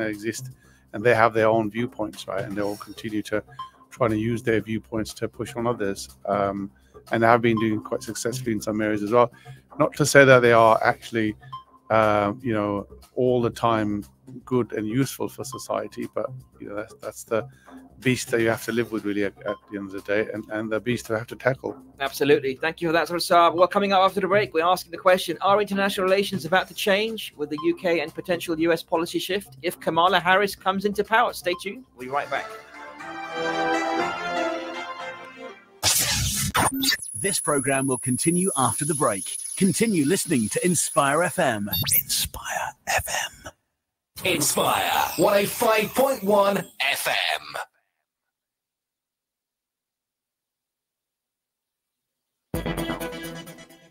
they have their own viewpoints, right? And they will continue to try to use their viewpoints to push on others. And they have been doing quite successfully in some areas as well. Not to say that they are actually, you know, all the time good and useful for society, but you know, that's the beast that you have to live with, really, at the end of the day, and the beast that you have to tackle. Absolutely. Thank you for that, Saab. Well, coming up after the break, we're asking the question: are international relations about to change with the UK and potential US policy shift if Kamala Harris comes into power? Stay tuned. We'll be right back. This program will continue after the break. Continue listening to Inspire FM. Inspire FM. Inspire 105.1 FM.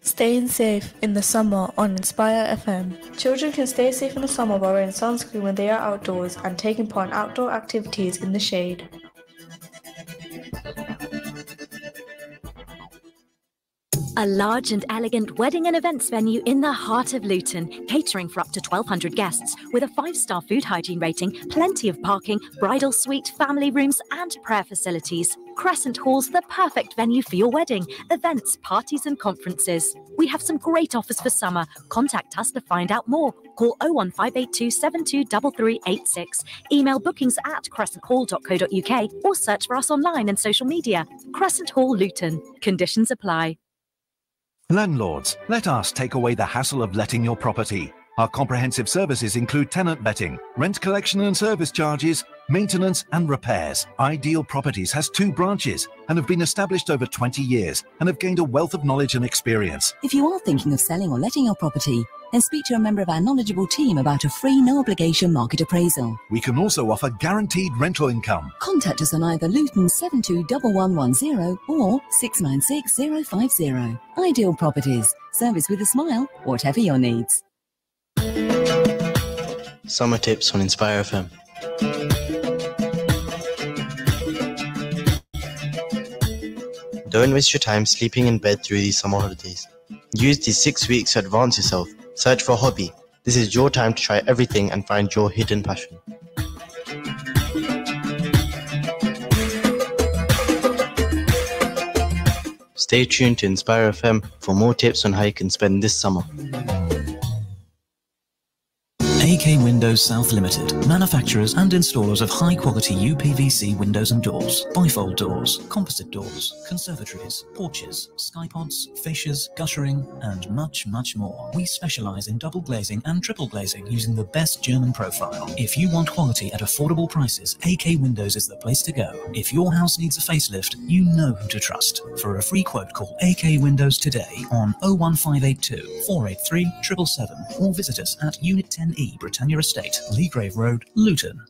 Staying safe in the summer on Inspire FM. Children can stay safe in the summer by wearing sunscreen when they are outdoors and taking part in outdoor activities in the shade. A large and elegant wedding and events venue in the heart of Luton, catering for up to 1,200 guests, with a 5-star food hygiene rating, plenty of parking, bridal suite, family rooms and prayer facilities. Crescent Hall's the perfect venue for your wedding, events, parties and conferences. We have some great offers for summer. Contact us to find out more. Call 01582 723386, email bookings@crescenthall.co.uk or search for us online and social media. Crescent Hall Luton. Conditions apply. Landlords, let us take away the hassle of letting your property. Our comprehensive services include tenant vetting, rent collection and service charges, maintenance and repairs. Ideal Properties has 2 branches and have been established over 20 years and have gained a wealth of knowledge and experience. If you are thinking of selling or letting your property, then speak to a member of our knowledgeable team about a free, no-obligation market appraisal. We can also offer guaranteed rental income. Contact us on either Luton 721110 or 696050. Ideal Properties. Service with a smile, whatever your needs. Summer tips on Inspire FM. Don't waste your time sleeping in bed through these summer holidays. Use these 6 weeks to advance yourself. Search for a hobby. This is your time to try everything and find your hidden passion. Stay tuned to Inspire FM for more tips on how you can spend this summer. AK Windows South Limited, manufacturers and installers of high-quality UPVC windows and doors, bifold doors, composite doors, conservatories, porches, skypods, fascias, guttering, and much, much more. We specialize in double glazing and triple glazing using the best German profile. If you want quality at affordable prices, AK Windows is the place to go. If your house needs a facelift, you know who to trust. For a free quote, call AK Windows today on 01582 483 777 or visit us at Unit 10E, Britannia Estate, Leagrave Road, Luton.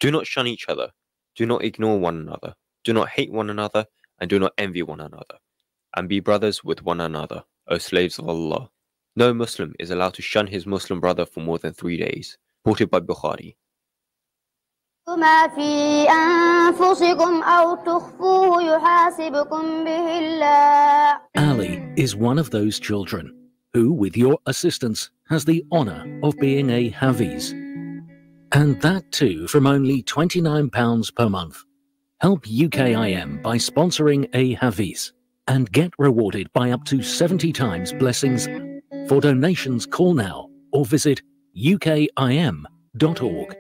Do not shun each other. Do not ignore one another. Do not hate one another, and do not envy one another. And be brothers with one another, O slaves of Allah. No Muslim is allowed to shun his Muslim brother for more than 3 days. Reported by Bukhari. ما في أنفسكم أو تخفوه يحاسبكم به الله. Ali is one of those children who, with your assistance, has the honour of being a Hafiz. And that too from only £29 per month. Help UKIM by sponsoring a Hafiz and get rewarded by up to 70 times blessings. For donations, call now or visit ukim.org.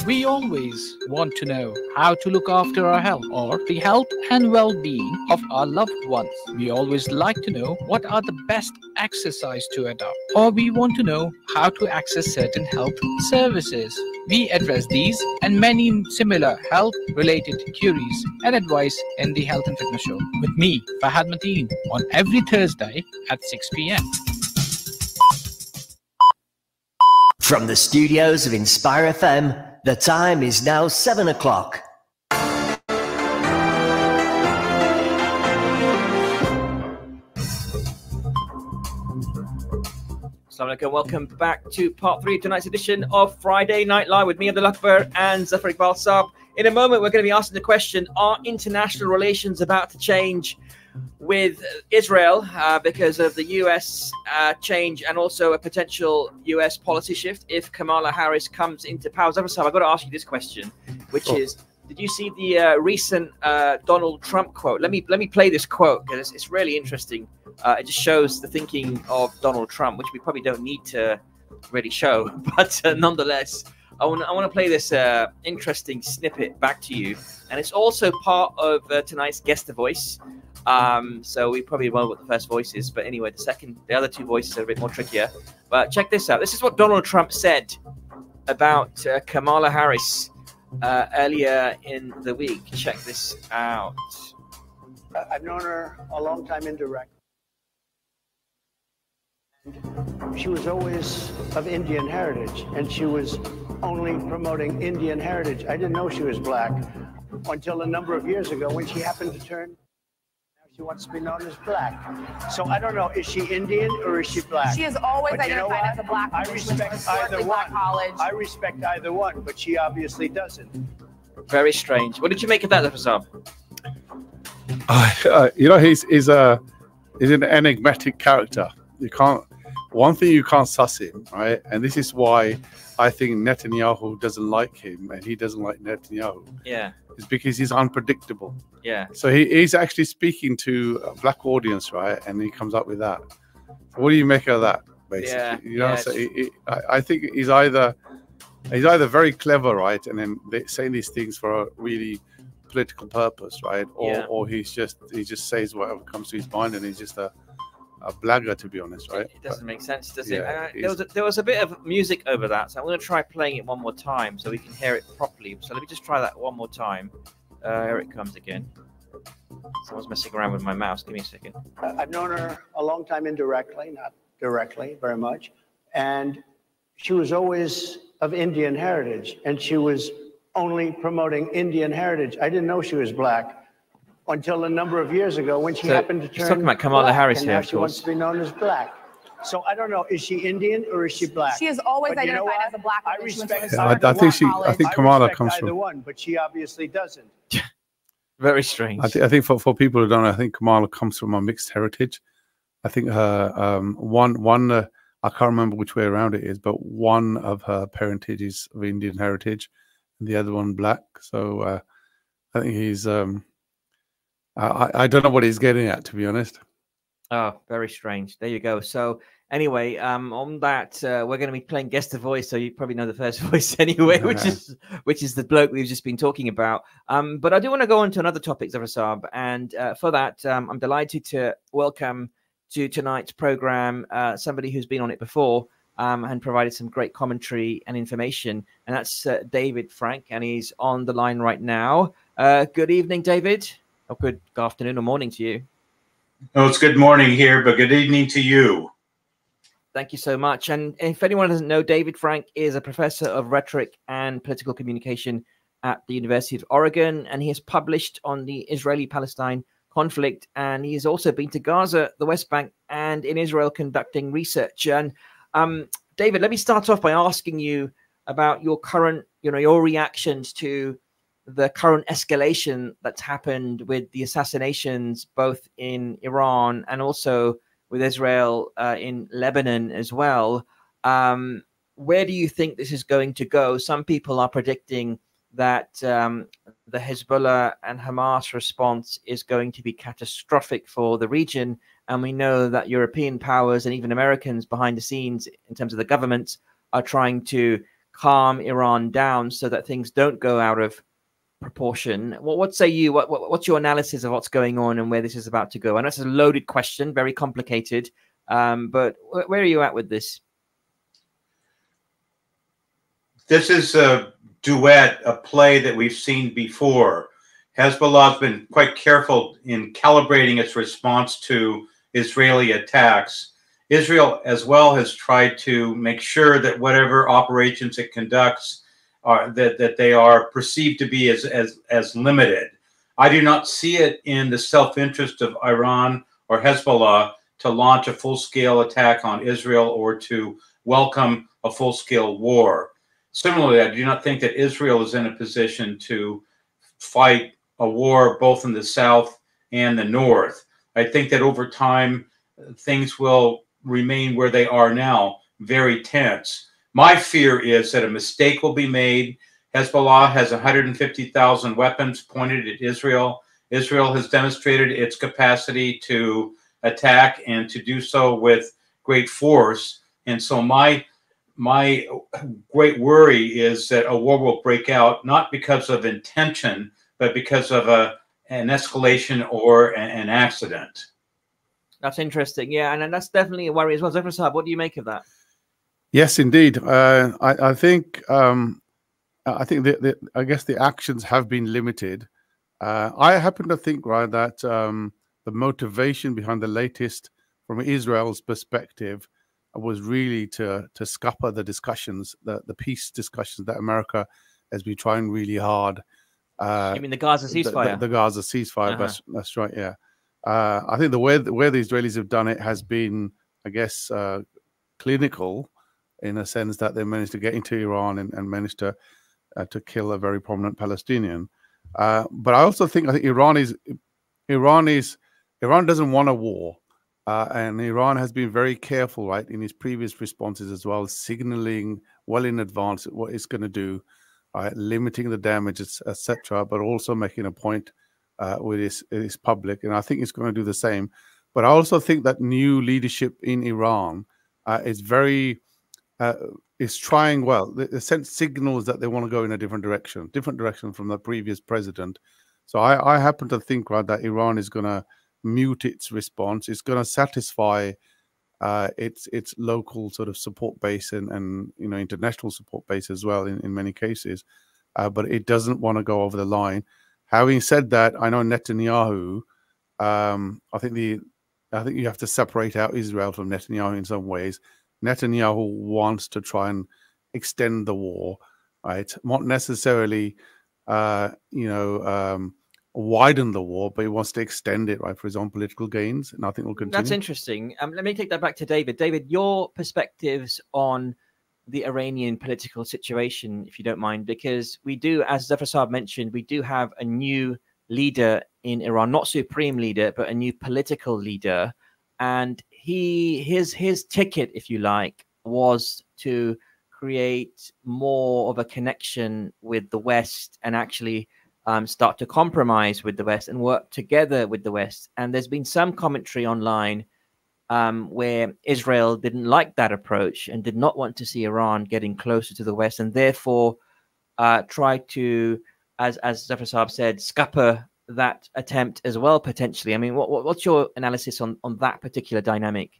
We always want to know how to look after our health or the health and well-being of our loved ones. We always like to know what are the best exercise to adopt, or we want to know how to access certain health services. We address these and many similar health-related queries and advice in the Health and Fitness Show with me, Fahad Mateen, on every Thursday at 6 p.m. From the studios of Inspire FM, the time is now 7 o'clock. Assalamu alaikum. Welcome back to part 3 of tonight's edition of Friday Night Live with me, Abdul Akbar, and Zafar Iqbal Saab. In a moment, we're going to be asking the question, are international relations about to change with Israel because of the US change and also a potential US policy shift if Kamala Harris comes into power? Zafar Saab, I've got to ask you this question, which is, did you see the recent Donald Trump quote? Let me play this quote because it's really interesting. It just shows the thinking of Donald Trump, which we probably don't need to really show, but nonetheless, I want to play this interesting snippet back to you, and it's also part of tonight's guest voice. So we probably won't know what the first voice is, but anyway, the other two voices are a bit more trickier. But check this out. This is what Donald Trump said about Kamala Harris earlier in the week. Check this out. I've known her a long time indirectly. She was always of Indian heritage, and she was only promoting Indian heritage. I didn't know she was black until a number of years ago when she happened to turn. Now she wants to be known as black. So I don't know, is she Indian or is she black? She has always But you know identified what? as a black I woman. respect either one. I respect either one, but she obviously doesn't. Very strange. What did you make of that, Zafar Saab? He's an enigmatic character. You can't. One thing you can't suss him, right? And this is why I think Netanyahu doesn't like him, and he doesn't like Netanyahu. Yeah. It's because he's unpredictable. Yeah. So he's actually speaking to a black audience, right? And he comes up with that. What do you make of that, basically? Yeah. So I think he's either very clever, right, and then saying these things for a really political purpose, right? Or he just says whatever comes to his mind, and he's just a blagger, to be honest, right? It doesn't make sense, does it? There was a bit of music over that, so I'm going to try playing it one more time so we can hear it properly. So let me just try that one more time. Here it comes again. Someone's messing around with my mouse. Give me a second. I've known her a long time indirectly, not directly, very much. And she was always of Indian heritage, and she was only promoting Indian heritage. I didn't know she was black until a number of years ago when she happened to turn. He's talking about Kamala black, Harris and here, now of she wants course. to be known as black. So I don't know, is she Indian or is she black? She has always But you know identified what? as a black woman. I respect. I think Kamala respect comes either from. one, but she obviously doesn't. Very strange. I think for people who don't know, I think Kamala comes from a mixed heritage. I think her one I can't remember which way around it is, but one of her parentage is of Indian heritage, and the other one black. So I think he's I don't know what he's getting at, to be honest. Oh, very strange. There you go. So anyway, on that, we're going to be playing guest the voice. So you probably know the first voice anyway, which is the bloke we've just been talking about. But I do want to go on to another topic, Zafar Saab, and for that, I'm delighted to welcome to tonight's program somebody who's been on it before and provided some great commentary and information, and that's David Frank, and he's on the line right now. Good evening, David. Or good afternoon or morning to you. Oh, it's good morning here, but good evening to you. Thank you so much. And if anyone doesn't know, David Frank is a professor of rhetoric and political communication at the University of Oregon, and he has published on the Israeli-Palestine conflict, and he's also been to Gaza, the West Bank, and in Israel conducting research. And David, let me start off by asking you about your current, your reactions to the current escalation that's happened with the assassinations both in Iran and also with Israel in Lebanon as well. Where do you think this is going to go? Some people are predicting that the Hezbollah and Hamas response is going to be catastrophic for the region. And we know that European powers and even Americans behind the scenes in terms of the governments are trying to calm Iran down so that things don't go out of proportion. What say you? What's your analysis of what's going on and where this is about to go? I know it's a loaded question, very complicated, but where are you at with this? This is a duet, a play that we've seen before. Hezbollah has been quite careful in calibrating its response to Israeli attacks. Israel as well has tried to make sure that whatever operations it conducts that they are perceived to be as limited. I do not see it in the self-interest of Iran or Hezbollah to launch a full-scale attack on Israel or to welcome a full-scale war. Similarly, I do not think that Israel is in a position to fight a war both in the south and the north. I think that over time, things will remain where they are now, very tense. My fear is that a mistake will be made. Hezbollah has 150,000 weapons pointed at Israel. Israel has demonstrated its capacity to attack and to do so with great force. And so my great worry is that a war will break out, not because of intention, but because of an escalation or an accident. That's interesting. Yeah, and that's definitely a worry as well. Zafar Saab, what do you make of that? Yes, indeed. I think I guess the actions have been limited. I happen to think, right, that the motivation behind the latest, from Israel's perspective, was really to scupper the discussions, the peace discussions that America has been trying really hard. You mean the Gaza ceasefire? The Gaza ceasefire. That's right. Yeah. I think the way the Israelis have done it has been, I guess, clinical, in a sense that they managed to get into Iran and managed to kill a very prominent Palestinian. But I also think Iran doesn't want a war, and Iran has been very careful, right, in its previous responses as well, signaling well in advance what it's going to do, limiting the damage, etc., but also making a point with its public, and I think it's going to do the same. But I also think that new leadership in Iran is very is trying well. It sends signals that they want to go in a different direction from the previous president. So I happen to think, right, that Iran is going to mute its response. It's going to satisfy its local sort of support base and international support base as well in many cases, but it doesn't want to go over the line. Having said that, I know Netanyahu. I think you have to separate out Israel from Netanyahu in some ways. Netanyahu wants to try and extend the war, right? Not necessarily, widen the war, but he wants to extend it, right, for his own political gains, and I think will continue. That's interesting. Let me take that back to David. David, your perspectives on the Iranian political situation, if you don't mind, because we do, as Zafar Saab mentioned, we do have a new leader in Iran, not supreme leader, but a new political leader, and his ticket, if you like, was to create more of a connection with the West and actually start to compromise with the West and work together with the West. And there's been some commentary online where Israel didn't like that approach and did not want to see Iran getting closer to the West, and therefore tried to, as Zafar Saab said, scupper that attempt as well, potentially. I mean, what's your analysis on that particular dynamic?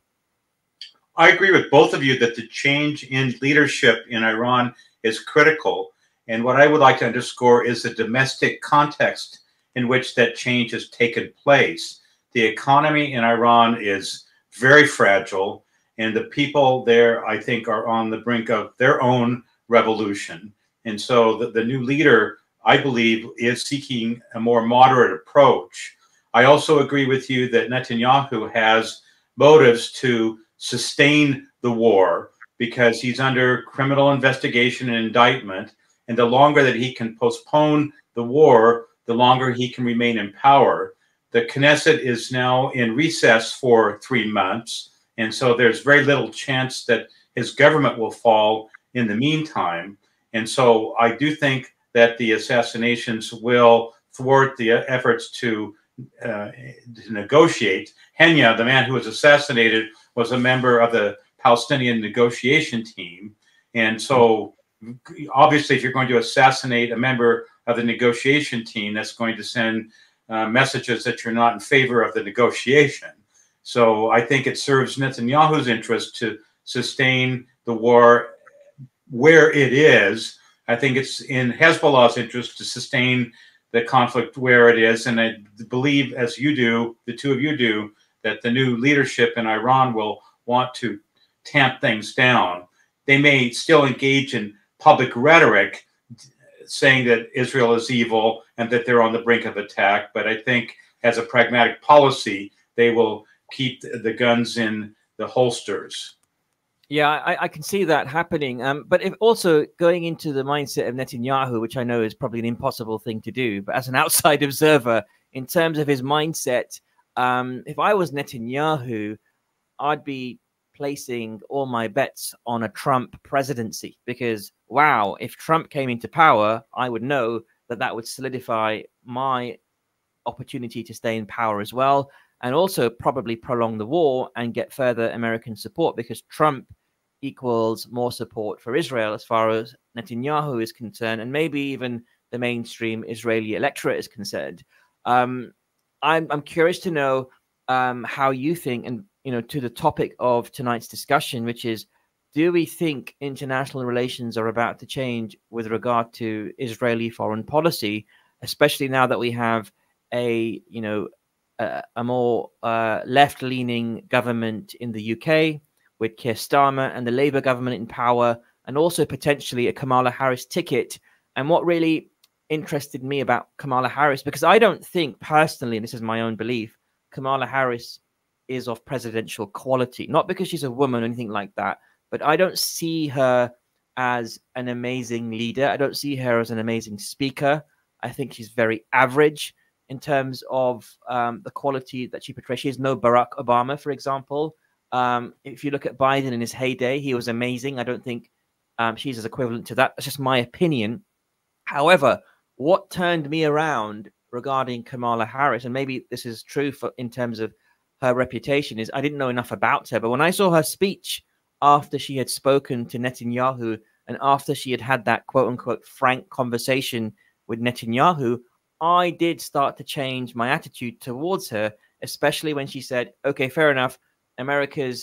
I agree with both of you that the change in leadership in Iran is critical. And what I would like to underscore is the domestic context in which that change has taken place. The economy in Iran is very fragile, and the people there, I think, are on the brink of their own revolution. And so the new leader, I believe, is seeking a more moderate approach. I also agree with you that Netanyahu has motives to sustain the war because he's under criminal investigation and indictment. And the longer that he can postpone the war, the longer he can remain in power. The Knesset is now in recess for 3 months. And so there's very little chance that his government will fall in the meantime. And so I do think that the assassinations will thwart the efforts to negotiate. Henya, the man who was assassinated, was a member of the Palestinian negotiation team. And so obviously, if you're going to assassinate a member of the negotiation team, that's going to send messages that you're not in favor of the negotiation. So I think it serves Netanyahu's interest to sustain the war where it is. I think it's in Hezbollah's interest to sustain the conflict where it is. And I believe, as you do, the two of you do, that the new leadership in Iran will want to tamp things down. They may still engage in public rhetoric saying that Israel is evil and that they're on the brink of attack. But I think as a pragmatic policy, they will keep the guns in the holsters. Yeah, I can see that happening. But if also going into the mindset of Netanyahu, which I know is probably an impossible thing to do, but as an outside observer, in terms of his mindset, if I was Netanyahu, I'd be placing all my bets on a Trump presidency, because, wow, if Trump came into power, I would know that that would solidify my opportunity to stay in power as well, and also probably prolong the war and get further American support, because Trump equals more support for Israel as far as Netanyahu is concerned, and maybe even the mainstream Israeli electorate is concerned. I'm curious to know how you think, and to the topic of tonight's discussion, which is, do we think international relations are about to change with regard to Israeli foreign policy, especially now that we have a more left-leaning government in the UK with Keir Starmer and the Labour government in power, and also potentially a Kamala Harris ticket? And what really interested me about Kamala Harris, because I don't think personally, and this is my own belief, Kamala Harris is of presidential quality, not because she's a woman or anything like that, but I don't see her as an amazing leader. I don't see her as an amazing speaker. I think she's very average in terms of the quality that she portrays. She is no Barack Obama, for example. If you look at Biden in his heyday, he was amazing. I don't think she's as equivalent to that. That's just my opinion. However, what turned me around regarding Kamala Harris, and maybe this is true in terms of her reputation, is I didn't know enough about her. But when I saw her speech after she had spoken to Netanyahu and after she had had that quote-unquote frank conversation with Netanyahu, I did start to change my attitude towards her, especially when she said, okay, fair enough, America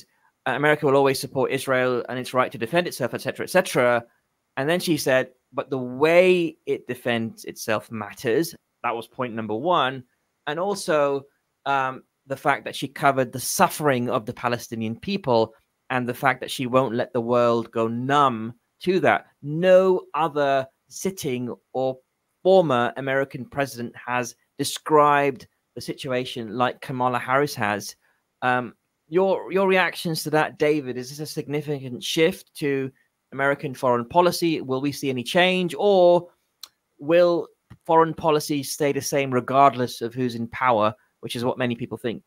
will always support Israel and its right to defend itself, etc., etc. And then she said, but the way it defends itself matters. That was point number one. And also the fact that she covered the suffering of the Palestinian people and the fact that she won't let the world go numb to that. No other sitting or former American president has described the situation like Kamala Harris has. Your reactions to that, David, is this a significant shift to American foreign policy? Will we see any change, or will foreign policy stay the same regardless of who's in power, which is what many people think?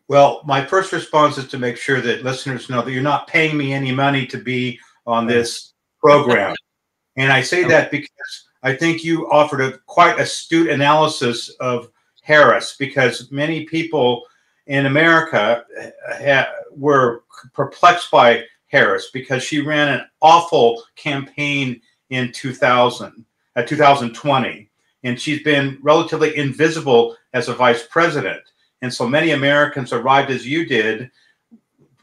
Well, my first response is to make sure that listeners know that you're not paying me any money to be on this program. And I say that because I think you offered a quite astute analysis of Harris, because many people in America were perplexed by Harris because she ran an awful campaign in 2020, and she's been relatively invisible as a vice president. And so many Americans arrived, as you did,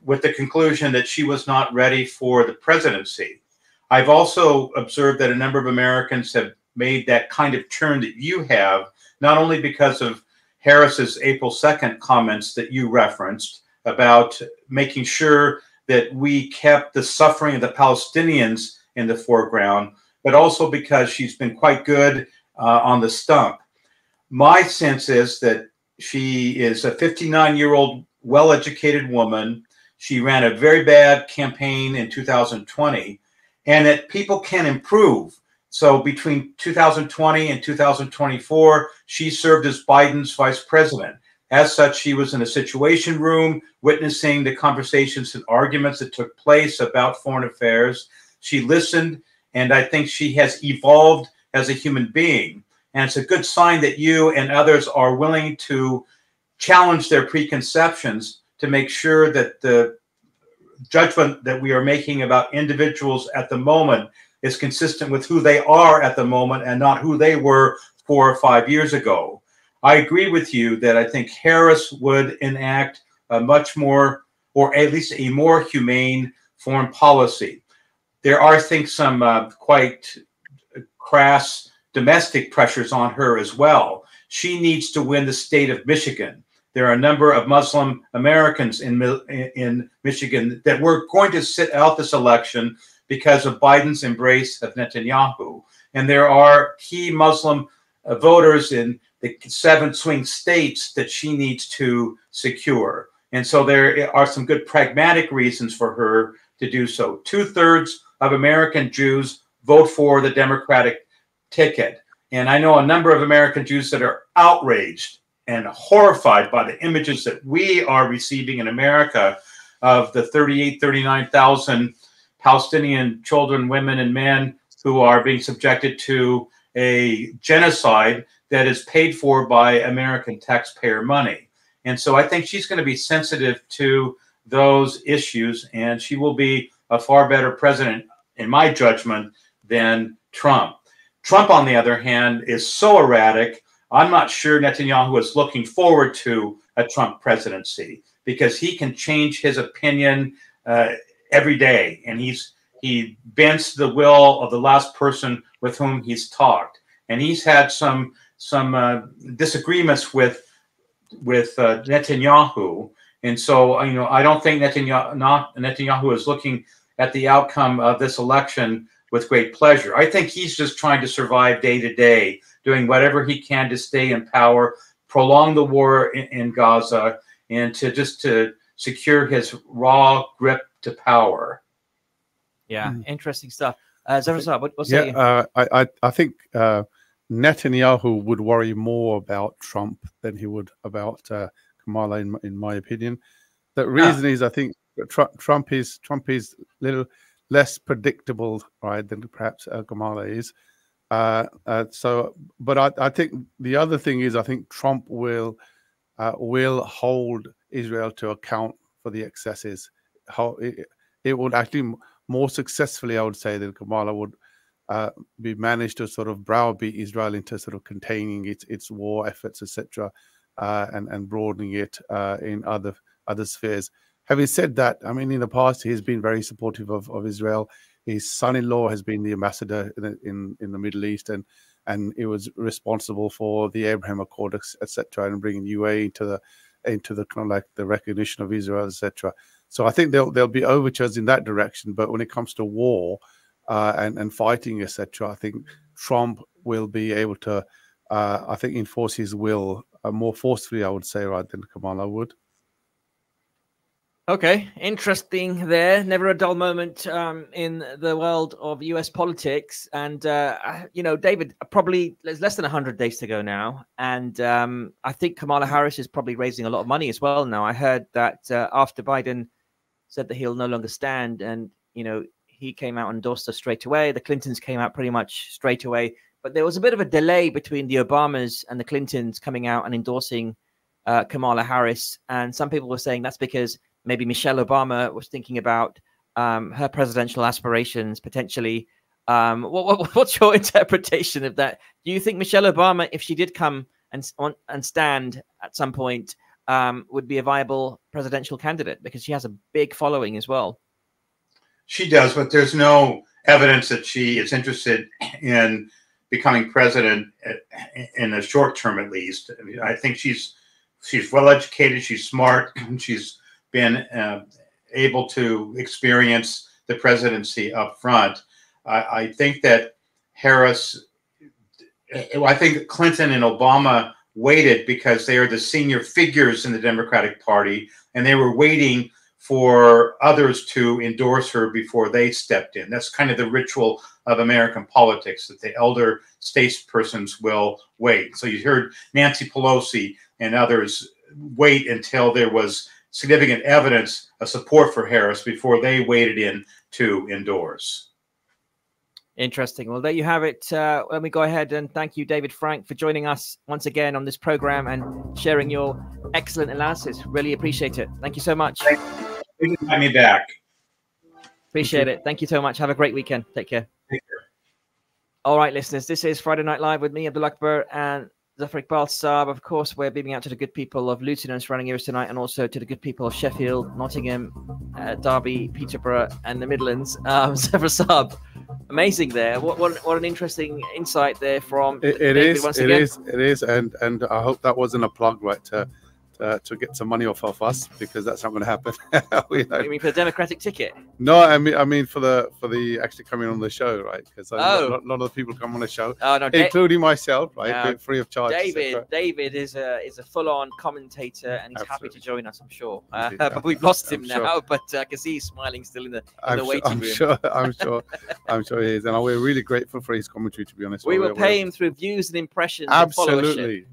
with the conclusion that she was not ready for the presidency. I've also observed that a number of Americans have made that kind of turn that you have, not only because of Harris's April 2nd comments that you referenced about making sure that we kept the suffering of the Palestinians in the foreground, but also because she's been quite good on the stump. My sense is that she is a 59-year-old, well-educated woman. She ran a very bad campaign in 2020, and that people can improve. So between 2020 and 2024, she served as Biden's vice president. As such, she was in a situation room, witnessing the conversations and arguments that took place about foreign affairs. She listened, and I think she has evolved as a human being. And it's a good sign that you and others are willing to challenge their preconceptions to make sure that the judgment that we are making about individuals at the moment is consistent with who they are at the moment and not who they were 4 or 5 years ago. I agree with you that I think Harris would enact a much more, or at least a more humane foreign policy. There are, I think, some quite crass domestic pressures on her as well. She needs to win the state of Michigan. There are a number of Muslim Americans in Michigan that were going to sit out this election because of Biden's embrace of Netanyahu. And there are key Muslim voters in the 7 swing states that she needs to secure. And so there are some good pragmatic reasons for her to do so. 2/3 of American Jews vote for the Democratic ticket. And I know a number of American Jews that are outraged and horrified by the images that we are receiving in America of the 39,000 Palestinian children, women, and men who are being subjected to a genocide that is paid for by American taxpayer money. And so I think she's going to be sensitive to those issues, and she will be a far better president, in my judgment, than Trump. Trump, on the other hand, is so erratic. I'm not sure Netanyahu is looking forward to a Trump presidency because he can change his opinion every day, and he bends the will of the last person with whom he's talked. And he's had some disagreements with Netanyahu, and so I don't think Netanyahu is looking at the outcome of this election with great pleasure. I think he's just trying to survive day to day, doing whatever he can to stay in power, prolong the war in Gaza, and to secure his raw grip to power. Yeah, interesting stuff. Zafar, what's that? I think Netanyahu would worry more about Trump than he would about Kamala, in my opinion. The reason is I think Trump is a little less predictable, right, than perhaps Kamala is. But I think the other thing is I think Trump will hold Israel to account for the excesses. It would actually more successfully, I would say, than Kamala would be managed to sort of browbeat Israel into sort of containing its war efforts, etc., and broadening it in other spheres. Having said that, I mean, in the past, he's been very supportive of Israel. His son-in-law has been the ambassador in the Middle East, and it was responsible for the Abraham Accord, etc., and bringing UAE into the kind of like the recognition of Israel, etc. So I think there'll be overtures in that direction. But when it comes to war and fighting, etc., I think Trump will be able to, I think, enforce his will more forcefully, I would say, right, than Kamala would. Okay, interesting there. Never a dull moment in the world of US politics. And, David, probably there's less than 100 days to go now. And I think Kamala Harris is probably raising a lot of money as well now. I heard that after Biden said that he'll no longer stand, and, he came out and endorsed her straight away. The Clintons came out pretty much straight away. But there was a bit of a delay between the Obamas and the Clintons coming out and endorsing Kamala Harris. And some people were saying that's because maybe Michelle Obama was thinking about her presidential aspirations potentially. What's your interpretation of that? Do you think Michelle Obama, if she did come and stand at some point, would be a viable presidential candidate? Because she has a big following as well. She does, but there's no evidence that she is interested in becoming president in the short term, at least. I mean, I think she's well educated, she's smart, and she's been able to experience the presidency up front. I think that I think Clinton and Obama waited because they are the senior figures in the Democratic Party, and they were waiting for others to endorse her before they stepped in. That's kind of the ritual of American politics, that the elder statespersons will wait. So you heard Nancy Pelosi and others wait until there was significant evidence of support for Harris before they waded in to endorse. Interesting. Well, there you have it. Let me go ahead and thank you, David Frank, for joining us once again on this program and sharing your excellent analysis. Really appreciate it. Thank you so much. Thank you for having me back. Appreciate it. Thank you so much. Have a great weekend. Take care. All right, listeners, this is Friday Night Live with me, Abdul Akbar, and Zafar Iqbal Saab. Of course, we're beaming out to the good people of Luton and surrounding areas tonight, and also to the good people of Sheffield, Nottingham, Derby, Peterborough, and the Midlands. Zafar Saab, amazing there. What an interesting insight there from David once again. It is, and I hope that wasn't a plug, right, to get some money off of us, because that's not going to happen. You mean for the Democratic ticket? No, I mean for the actually coming on the show, right? Because a lot of the people come on the show, including myself, right, free of charge. David is a full-on commentator, and he's happy to join us, I'm sure. But we've lost him now. But I can see he's smiling still in the waiting room. I'm sure he is, and we're really grateful for his commentary. To be honest, we will pay him through views and impressions. Absolutely.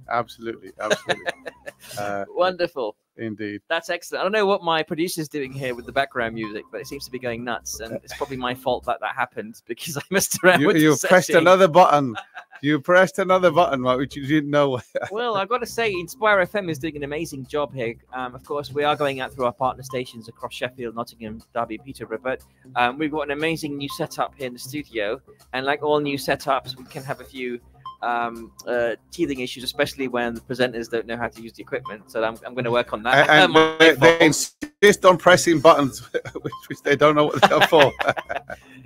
Wonderful. Indeed. That's excellent. I don't know what my producer's doing here with the background music, but it seems to be going nuts, and it's probably my fault that happened, because I messed around with you pressed another button. You pressed another button, right, which you didn't know. Well, I've got to say, Inspire FM is doing an amazing job here. Of course, we are going out through our partner stations across Sheffield, Nottingham, Derby, Peterborough, but we've got an amazing new setup here in the studio, and like all new setups, we can have a few teething issues, especially when the presenters don't know how to use the equipment. So I'm going to work on that. And they insist on pressing buttons, which they don't know what they're for.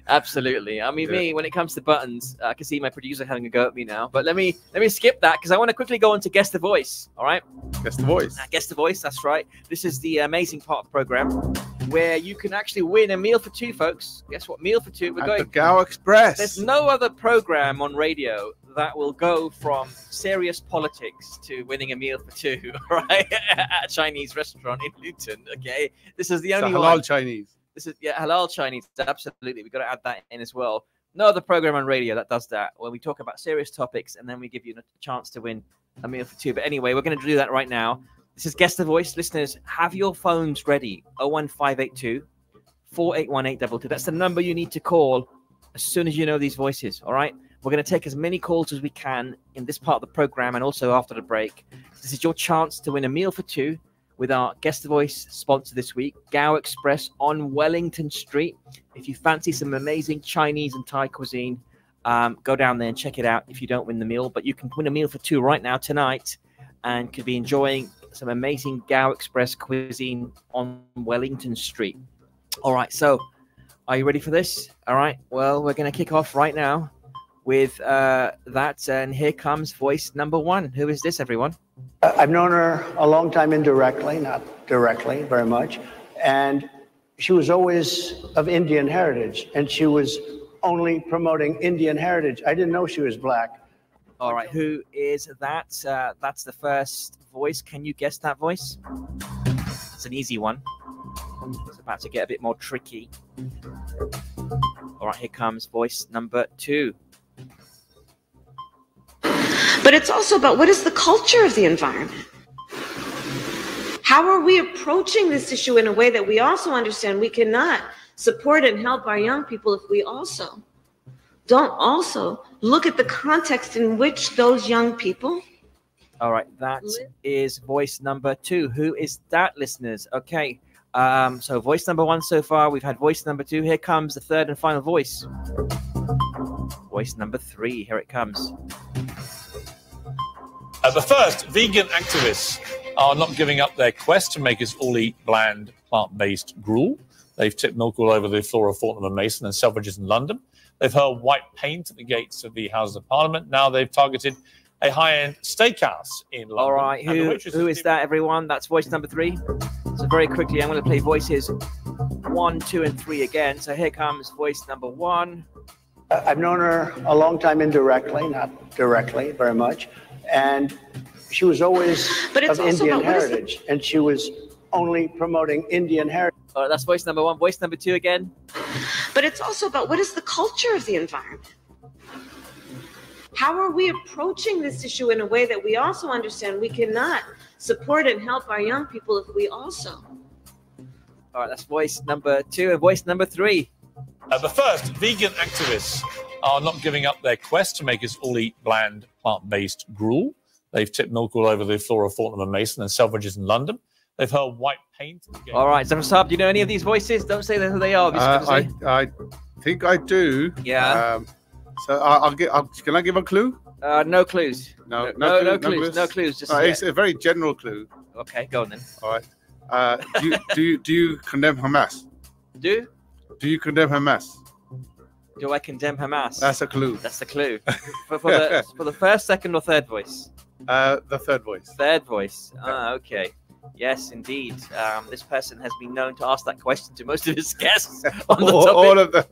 Absolutely. I mean, me, when it comes to buttons, I can see my producer having a go at me now. But let me skip that, because I want to quickly go on to Guess the Voice. All right? Guess the Voice. Guess the Voice, that's right. This is the amazing part of the program where you can actually win a meal for two, folks. Guess what? Meal for two. We're going the Gow Express. There's no other program on radio that will go from serious politics to winning a meal for two, right? At a Chinese restaurant in Luton. Okay, this is the only halal one. Chinese. This is halal Chinese. Absolutely, we've got to add that in as well. No other program on radio that does that, where we talk about serious topics and then we give you a chance to win a meal for two. But anyway, we're going to do that right now. This is Guess the Voice. Listeners, have your phones ready. 01582 481822. That's the number you need to call as soon as you know these voices. All right. We're going to take as many calls as we can in this part of the program and also after the break. This is your chance to win a meal for two with our Guess the Voice sponsor this week, Gow Express on Wellington Street. If you fancy some amazing Chinese and Thai cuisine, go down there and check it out if you don't win the meal. But you can win a meal for two right now tonight and could be enjoying some amazing Gow Express cuisine on Wellington Street. All right, so are you ready for this? All right, well, we're going to kick off right now with that, and here comes voice number one. Who is this, everyone? I've known her a long time indirectly, not directly very much, and she was always of Indian heritage, and she was only promoting Indian heritage. I didn't know she was black. All right, who is that? That's the first voice. Can you guess that voice? It's an easy one. It's about to get a bit more tricky. All right, here comes voice number two. But it's also about what is the culture of the environment? How are we approaching this issue in a way that we also understand we cannot support and help our young people if we also don't also look at the context in which those young people. All right, that is voice number two. Who is that, listeners? Okay, so voice number one so far. We've had voice number two. Here comes the third and final voice. Voice number three. Here it comes. The first, vegan activists are not giving up their quest to make us all eat bland, plant-based gruel. They've tipped milk all over the floor of Fortnum & Mason and Selfridges in London. They've hurled white paint at the gates of the Houses of Parliament. Now they've targeted a high-end steakhouse in London. All right, who is that, everyone? That's voice number three. So very quickly, I'm going to play voices 1, 2, and 3 again. So here comes voice number one. I've known her a long time indirectly, not directly very much, and she was always of Indian heritage, and she was only promoting Indian heritage. All right, that's voice number one. Voice number two again. But it's also about what is the culture of the environment? How are we approaching this issue in a way that we also understand we cannot support and help our young people if we also. All right, that's voice number two and voice number three. The first, vegan activists are not giving up their quest to make us all eat bland, plant-based gruel. They've tipped milk all over the floor of Fortnum & Mason and Selfridges in London. They've hurled white paint. Again. All right, Saab, do you know any of these voices? Don't say who they are. I think I do. Yeah. So I'll get. Can I give a clue? No clues. No clues. No clues. Just it's a very general clue. Okay, go on then. All right. Do you condemn Hamas? Do you condemn Hamas? Do I condemn Hamas? That's a clue. That's the clue. for the first, second, or third voice? The third voice. Third voice. Okay. Yes, indeed. This person has been known to ask that question to most of his guests on the topic.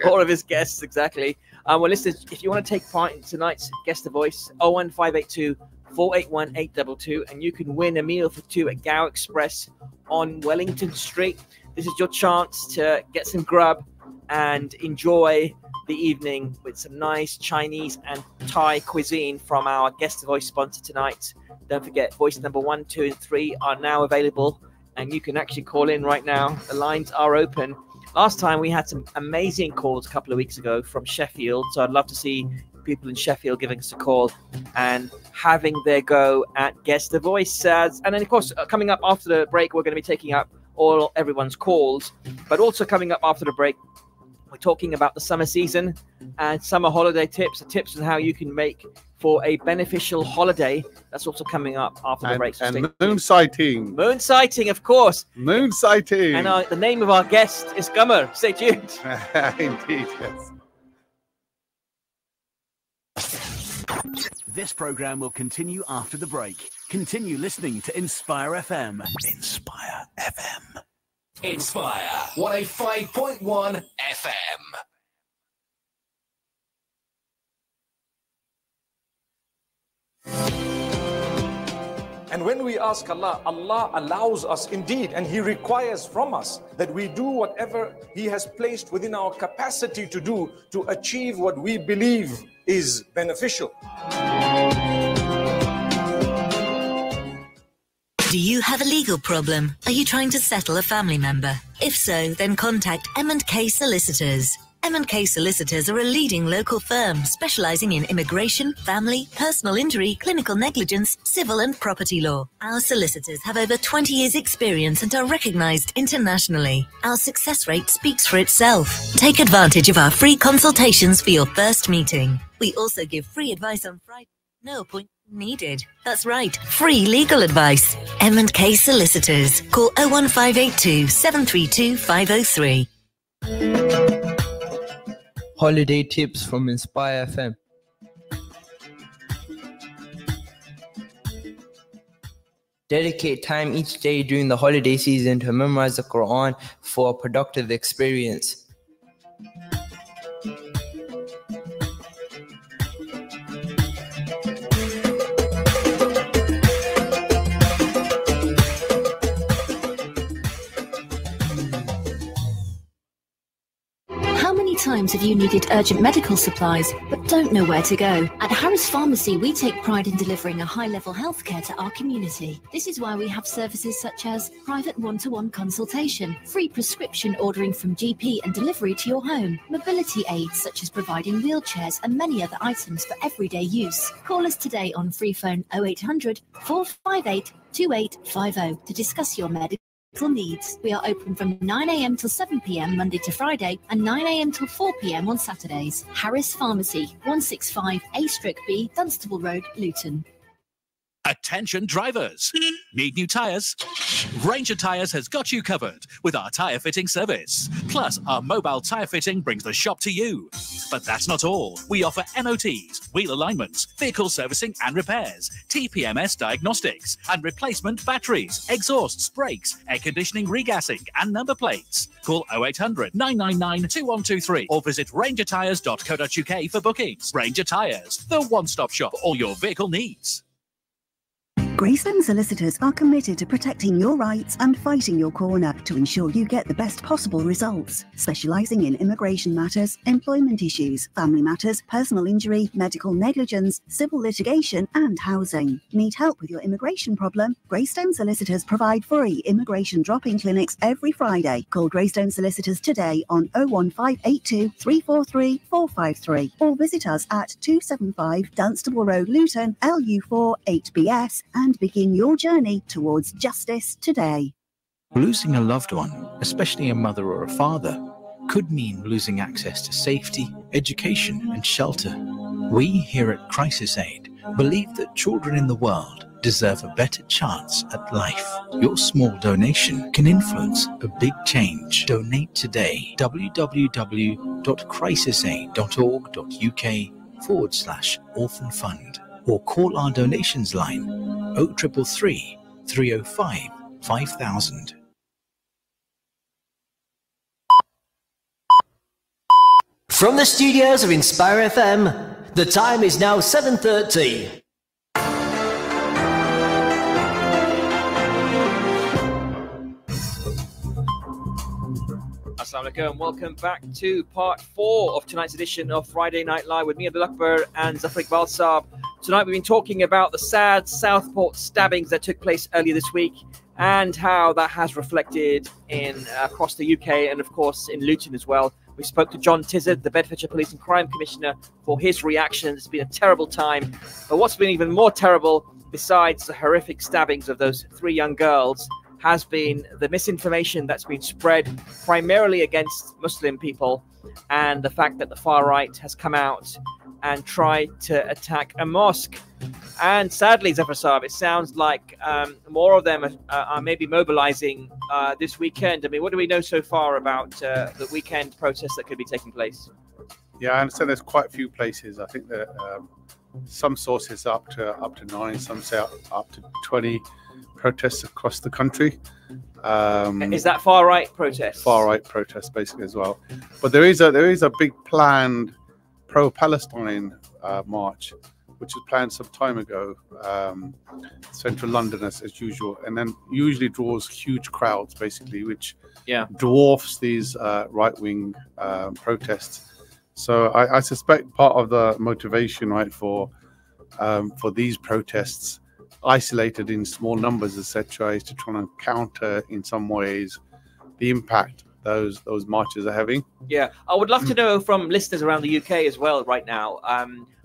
All of his guests, exactly. Well, listen, if you want to take part in tonight's Guess the Voice, 01582 481 822, and you can win a meal for two at Gow Express on Wellington Street. This is your chance to get some grub and enjoy the evening with some nice Chinese and Thai cuisine from our Guest the Voice sponsor tonight. Don't forget, voice number 1, 2, and 3 are now available, and you can actually call in right now. The lines are open. Last time we had some amazing calls a couple of weeks ago from Sheffield, so I'd love to see people in Sheffield giving us a call and having their go at Guess the Voice. And then, of course, coming up after the break, we're going to be taking up everyone's calls, but also coming up after the break, we're talking about the summer season and summer holiday tips on how you can make for a beneficial holiday. That's also coming up after the break. And moon sighting. Moon sighting, of course. Moon sighting. And the name of our guest is Gummer. Stay tuned. Indeed, yes. This program will continue after the break. Continue listening to Inspire FM. Inspire FM. Inspire 105.1 FM. And when we ask Allah, Allah allows us indeed, and He requires from us that we do whatever He has placed within our capacity to do to achieve what we believe is beneficial. Do you have a legal problem? Are you trying to settle a family member? If so, then contact M&K Solicitors. M&K Solicitors are a leading local firm specializing in immigration, family, personal injury, clinical negligence, civil and property law. Our solicitors have over 20 years' experience and are recognized internationally. Our success rate speaks for itself. Take advantage of our free consultations for your first meeting. We also give free advice on Friday. No appointment needed. That's right, free legal advice. M&K Solicitors. Call 01582 732 503. Holiday tips from Inspire FM. Dedicate time each day during the holiday season to memorize the Quran for a productive experience. Times have you needed urgent medical supplies but don't know where to go? At Harris Pharmacy, we take pride in delivering a high-level healthcare to our community. This is why we have services such as private one-to-one consultation, free prescription ordering from GP and delivery to your home, mobility aids such as providing wheelchairs and many other items for everyday use. Call us today on free phone 0800 458 2850 to discuss your medical needs. We are open from 9 a.m. till 7 p.m. Monday to Friday and 9 a.m. till 4 p.m. on Saturdays. Harris Pharmacy, 165 A/B, Dunstable Road, Luton. Attention drivers! Need new tyres? Ranger Tyres has got you covered with our tyre fitting service. Plus, our mobile tyre fitting brings the shop to you. But that's not all. We offer MOTs, wheel alignments, vehicle servicing and repairs, TPMS diagnostics, and replacement batteries, exhausts, brakes, air conditioning regassing, and number plates. Call 0800 999 2123 or visit rangertyres.co.uk for bookings. Ranger Tyres, the one-stop shop for all your vehicle needs. Greystone Solicitors are committed to protecting your rights and fighting your corner to ensure you get the best possible results. Specialising in immigration matters, employment issues, family matters, personal injury, medical negligence, civil litigation and housing. Need help with your immigration problem? Greystone Solicitors provide free immigration drop-in clinics every Friday. Call Greystone Solicitors today on 01582 343 453 or visit us at 275 Dunstable Road, Luton, LU4 8BS and and begin your journey towards justice today. Losing a loved one, especially a mother or a father, could mean losing access to safety, education, and shelter. We here at Crisis Aid believe that children in the world deserve a better chance at life. Your small donation can influence a big change. Donate today. www.crisisaid.org.uk/orphan fund, or call our donations line 0333 305 5000. From the studios of Inspire FM, the time is now 7:30. Assalamu alaikum and welcome back to part 4 of tonight's edition of Friday Night Live with me, Abdul Akbar, and Zafar Iqbal Saab. Tonight we've been talking about the sad Southport stabbings that took place earlier this week and how that has reflected in across the UK and of course in Luton as well. We spoke to John Tizard, the Bedfordshire Police and Crime Commissioner, for his reaction. It's been a terrible time, but what's been even more terrible, besides the horrific stabbings of those 3 young girls, has been the misinformation that's been spread primarily against Muslim people, and the fact that the far right has come out and tried to attack a mosque. And sadly, Zafar Saab, it sounds like more of them are maybe mobilizing this weekend. I mean, what do we know so far about the weekend protests that could be taking place? Yeah, I understand there's quite a few places. I think that some sources up to 9, some say up to 20 protests across the country. Is that far right protest? Far right protests, basically, as well. But there is a big planned pro-Palestine march, which was planned some time ago, central London as usual, and then usually draws huge crowds, basically, which dwarfs these right-wing protests. So I suspect part of the motivation, right, for these protests, isolated in small numbers, etc., is to try and counter in some ways the impact those marches are having. Yeah, I would love to know from listeners around the UK as well right now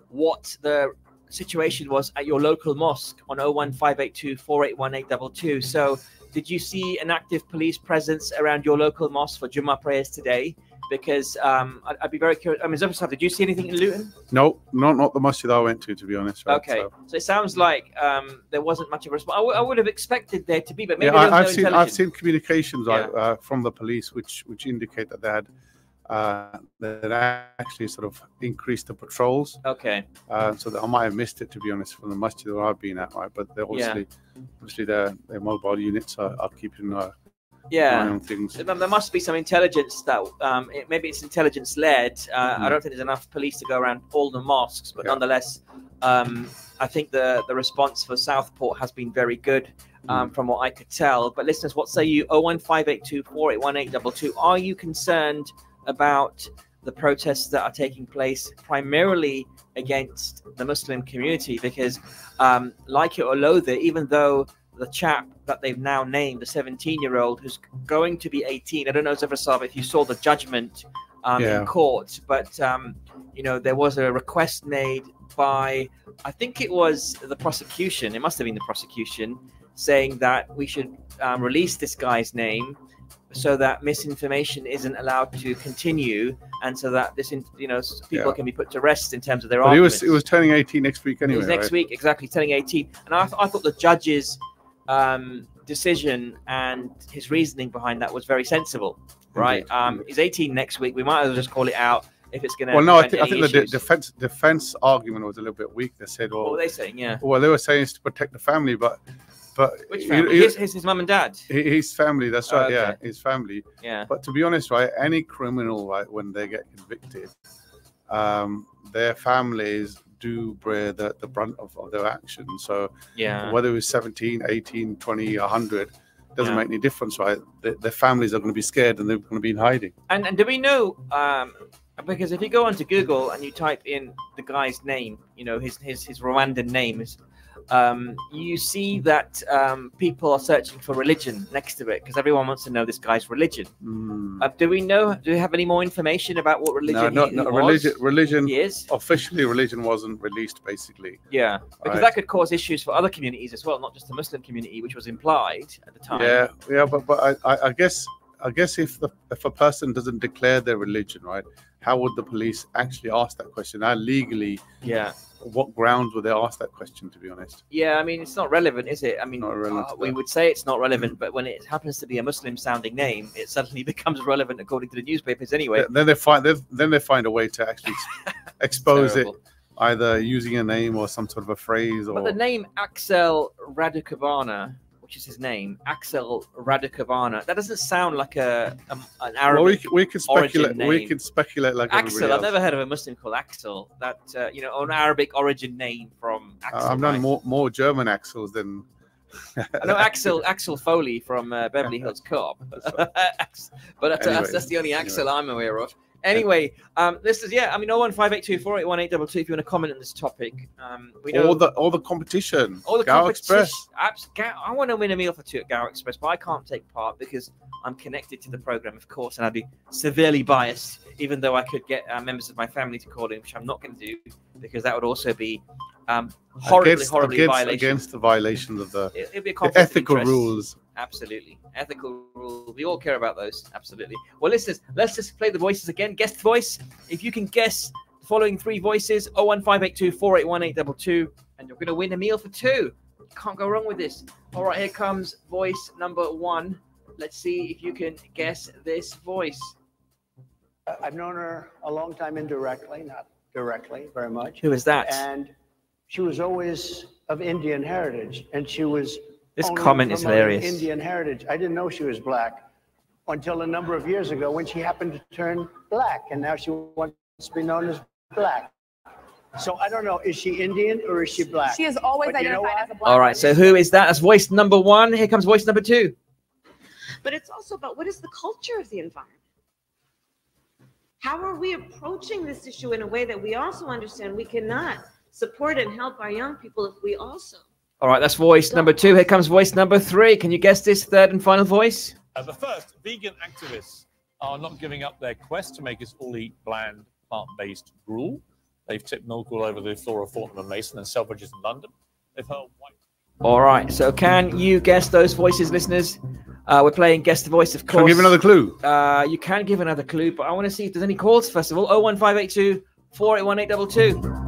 what the situation was at your local mosque on 01582 481822. So did you see an active police presence around your local mosque for Jummah prayers today? Because I'd be very curious. I mean, Zafar, did you see anything in Luton? No, not the masjid I went to be honest. Right? Okay, so it sounds like there wasn't much of a response. I would have expected there to be, but maybe I've seen communications from the police which indicate that they had actually sort of increased the patrols. Okay. So that I might have missed it, to be honest, from the masjid that I've been at, right? But they're obviously their mobile units are keeping things. There must be some intelligence that maybe it's intelligence led. I don't think there's enough police to go around all the mosques, but nonetheless, I think the response for Southport has been very good from what I could tell. But listeners, what say you? 01582 481822. Are you concerned about the protests that are taking place primarily against the Muslim community? Because like it or loathe it, even though the chap that they've now named, the 17-year-old who's going to be 18. I don't know, Zafar Saab, if you saw the judgment in court, but there was a request made by, I think it was the prosecution. It must have been the prosecution saying that we should release this guy's name so that misinformation isn't allowed to continue, and so that this, people can be put to rest in terms of their arguments. It was turning 18 next week anyway. It was next week, exactly, turning 18. And I thought the judge's decision and his reasoning behind that was very sensible, right? He's 18 next week. We might as well just call it out if it's going to. Well, no, I think the defense argument was a little bit weak. They said, what were they saying? Yeah. Well, they were saying it's to protect the family, but which family? His mum and dad. His family. That's right. Okay. Yeah, his family. Yeah. But to be honest, right, any criminal, right, when they get convicted, their families do bear the brunt of their actions. So whether it was 17, 18, 20, 100, doesn't make any difference, right? Their families are going to be scared and they're going to be in hiding. And do we know, I Because if you go onto Google and you type in the guy's name, you know, his Rwandan name is, you see that people are searching for religion next to it because everyone wants to know this guy's religion. Do we have any more information about what religion No, he religion. was? Religion. He is? Officially, religion wasn't released, basically. Yeah, because that could cause issues for other communities as well, not just the Muslim community, which was implied at the time. Yeah, but I guess if a person doesn't declare their religion, right, how would the police actually ask that question? How legally? Yeah. What grounds would they ask that question, to be honest? Yeah, I mean, it's not relevant, is it? I mean, we would say it's not relevant, but when it happens to be a Muslim-sounding name, it suddenly becomes relevant according to the newspapers anyway. Then they find a way to actually expose it, either using a name or some sort of a phrase. But the name Axel Radicavana, which is his name, Axel Radicavana, that doesn't sound like an Arabic we could speculate. name. We could speculate like Axel. I've never heard of a Muslim called Axel. That an Arabic origin name from Axel. I've known more German Axels than. I know Axel Foley from Beverly Hills Cop, but that's the only Axel I'm aware of. Anyway, this is 01582481822 if you want to comment on this topic. We know all the competition. All the Gow competition. Express. I want to win a meal for two at Gow Express, but I can't take part because I'm connected to the program, of course, and I'd be severely biased. Even though I could get members of my family to call in, which I'm not going to do because that would also be horribly against the violations of the the ethical rules. Absolutely. Ethical rules. We all care about those. Absolutely. Well, listeners, let's just play the voices again. Guest voice. If you can guess the following three voices, 01582481822, and you're going to win a meal for two. Can't go wrong with this. All right, here comes voice number one. Let's see if you can guess this voice. I've known her a long time indirectly, not directly very much. Who is that? And she was always of Indian heritage, and she was This comment is hilarious. Indian heritage. I didn't know she was black until a number of years ago when she happened to turn black, and now she wants to be known as black. So I don't know, is she Indian or is she black? She is always identified as a black. All right, so who is that? That's voice number one. Here comes voice number two. But it's also about what is the culture of the environment? How are we approaching this issue in a way that we also understand we cannot support and help our young people if we also. All right, that's voice number two. Here comes voice number three. Can you guess this third and final voice? The first, vegan activists are not giving up their quest to make us all eat bland, plant-based gruel. They've tipped milk all over the floor of Fortnum & Mason and Selfridges in London. They've hurled white... All right, so can you guess those voices, listeners? We're playing Guess the Voice, of course. Can I give another clue? You can give another clue, but I want to see if there's any calls, first of all. 01582 481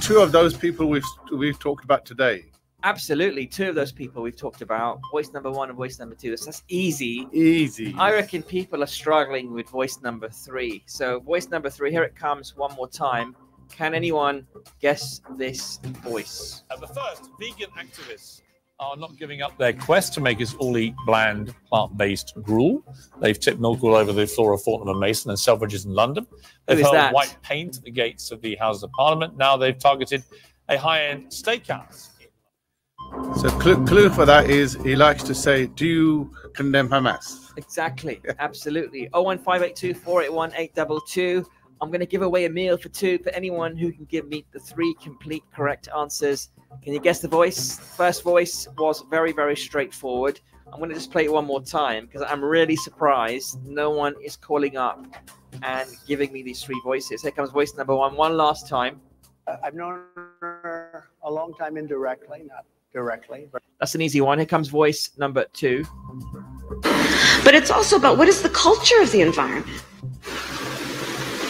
Two of those people we've talked about today. Absolutely, two of those people we've talked about. Voice number one and voice number two. That's easy. Easy. I reckon people are struggling with voice number three. So voice number three, here it comes one more time. Can anyone guess this voice? The first, vegan activists are not giving up their quest to make us all eat bland, plant-based gruel. They've tipped milk all over the floor of Fortnum & Mason and Selfridges in London. They've hurled white paint at the gates of the Houses of Parliament. Now they've targeted a high-end steakhouse. So clue for that is he likes to say, do you condemn Hamas? Exactly. Absolutely. 01582 481 822. I'm going to give away a meal for two for anyone who can give me the three complete correct answers. Can you guess the voice? First voice was very, very straightforward. I'm going to just play it one more time because I'm really surprised no one is calling up and giving me these three voices. Here comes voice number one last time. I've known her a long time indirectly, not directly. But... That's an easy one. Here comes voice number two. But it's also about what is the culture of the environment?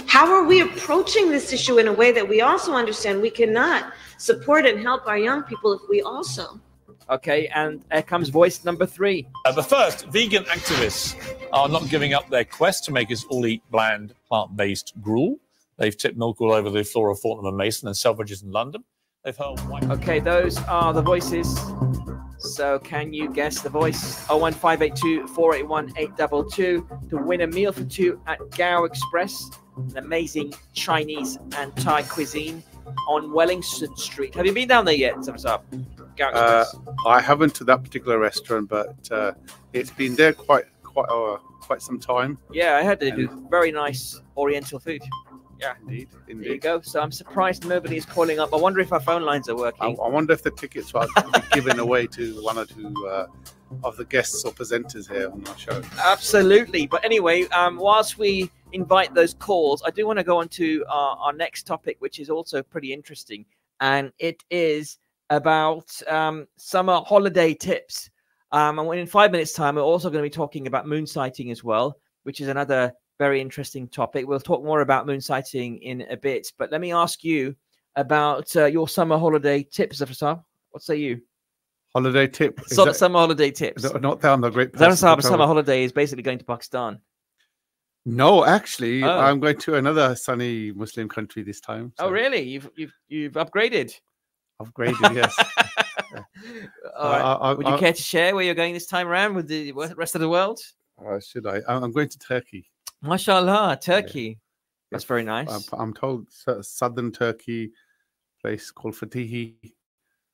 How are we approaching this issue in a way that we also understand we cannot support and help our young people if we also. Okay, and here comes voice number three. The first, vegan activists are not giving up their quest to make us all eat bland, plant-based gruel. They've tipped milk all over the floor of Fortnum & Mason and Selfridges in London. They've hurled white... Okay, those are the voices. So can you guess the voice? 01582 481 822 to win a meal for two at Gow Express, an amazing Chinese and Thai cuisine on Wellington Street. Have you been down there yet? Gow Express. I haven't to that particular restaurant, but it's been there quite quite some time. Yeah, I heard they do very nice Oriental food. Yeah, indeed. There you go. So I'm surprised nobody is calling up. I wonder if our phone lines are working. I wonder if the tickets are given away to one or two of the guests or presenters here on our show. Absolutely. But anyway, whilst we invite those calls, I do want to go on to our next topic, which is also pretty interesting. And it is about summer holiday tips. And in 5 minutes' time, we're also going to be talking about moon sighting as well, which is another very interesting topic. We'll talk more about moon sighting in a bit. But let me ask you about your summer holiday tips, Zafar. What say you? Holiday tip? Summer holiday tips. Not down the great. Zafar, summer holiday is basically going to Pakistan. No, actually, I'm going to another sunny Muslim country this time. So. Oh, really? You've upgraded? Upgraded, yes. Would you care to share where you're going this time around with the rest of the world? Should I? I'm going to Turkey. MashaAllah, Turkey. Yeah. That's very nice. I'm told southern Turkey, place called Fatihi.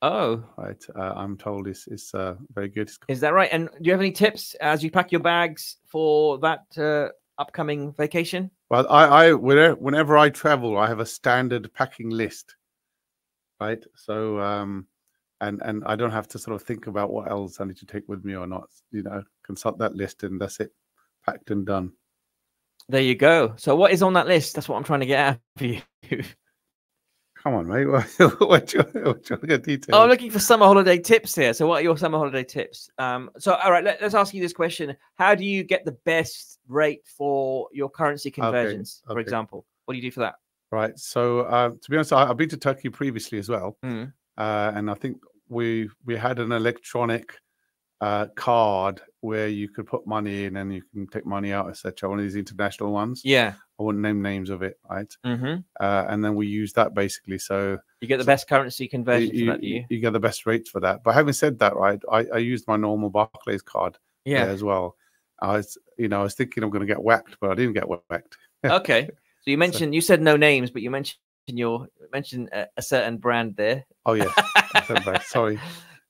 Oh, right. I'm told it's very good. Is that right? And do you have any tips as you pack your bags for that upcoming vacation? Well, I whenever I travel, I have a standard packing list, right? So and I don't have to sort of think about what else I need to take with me or not. Consult that list and that's it, packed and done. There you go. So what is on that list? That's what I'm trying to get out of you. Come on, mate. What you get details? Oh, I'm looking for summer holiday tips here. So what are your summer holiday tips? So all right, let's ask you this question. How do you get the best rate for your currency conversions, for example? What do you do for that? Right. So to be honest, I've been to Turkey previously as well. Mm. And I think we had an electronic card where you could put money in and you can take money out, etc. One of these international ones. Yeah. I wouldn't name names of it, right? Mm-hmm. And then we use that basically. So you get the best currency conversion for that, do you? You get the best rates for that. But having said that, right, I used my normal Barclays card as well. I was thinking I'm going to get whacked, but I didn't get whacked. Okay. So you mentioned you said no names, but you mentioned a certain brand there. Oh yeah. Sorry.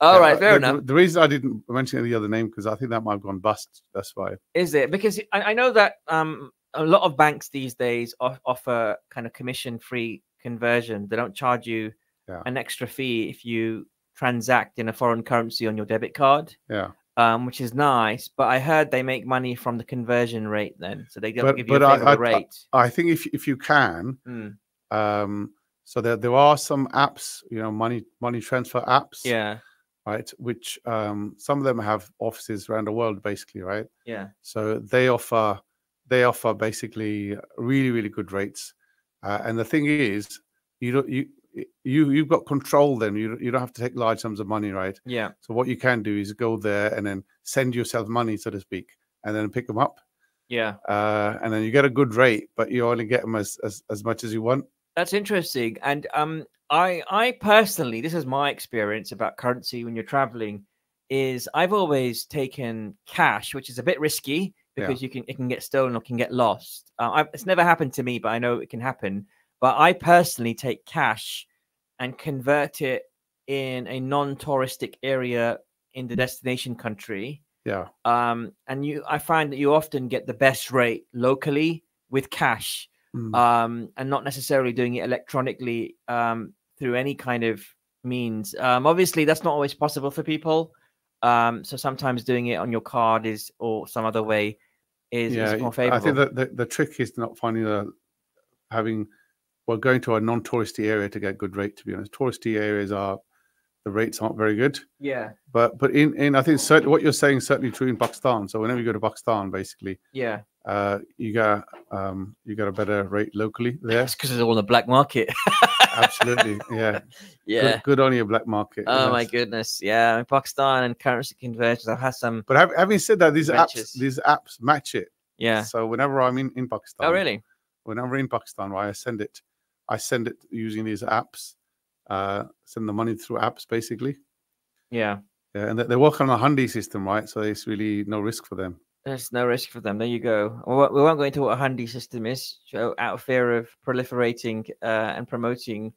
All right, fair enough. The reason I didn't mention any other name because I think that might have gone bust. That's why. Is it? Because I know that a lot of banks these days offer kind of commission-free conversion. They don't charge you an extra fee if you transact in a foreign currency on your debit card. Yeah. Which is nice. But I heard they make money from the conversion rate then, so they don't give you a favorable rate. I think if you can, so there are some apps, money transfer apps. Yeah. Right, which some of them have offices around the world, basically, right? Yeah. So they offer basically really, really good rates, and the thing is, you've got control. Then you don't have to take large sums of money, right? Yeah. So what you can do is go there and then send yourself money, so to speak, and then pick them up. Yeah. And then you get a good rate, but you only get them as much as you want. That's interesting, and I personally, this is my experience about currency when you're traveling, is I've always taken cash, which is a bit risky because it can get stolen or can get lost. It's never happened to me, but I know it can happen. But I personally take cash and convert it in a non-touristic area in the destination country. Yeah. And I find that you often get the best rate locally with cash, and not necessarily doing it electronically through any kind of means. Obviously, that's not always possible for people. So sometimes doing it on your card or some other way is more favorable. I think that the trick is not finding going to a non-touristy area to get good rate. To be honest, touristy areas the rates aren't very good. Yeah. But in I think certainly what you're saying is certainly true in Pakistan. So whenever you go to Pakistan, basically, you get a better rate locally there. It's because it's all on the black market. Absolutely, yeah. Yeah. Good on your black market. Oh my goodness, yeah. In Pakistan and currency conversions, I've had some. But having said that, these adventures. apps match it. Yeah. So whenever I'm in Pakistan. Oh really? Whenever in Pakistan, I send it using these apps. Send the money through apps, basically. Yeah. Yeah, and they work on a Hundi system, right? So there's really no risk for them. There's no risk for them. There you go. Well, we won't go into what a Hundi system is, out of fear of proliferating and promoting.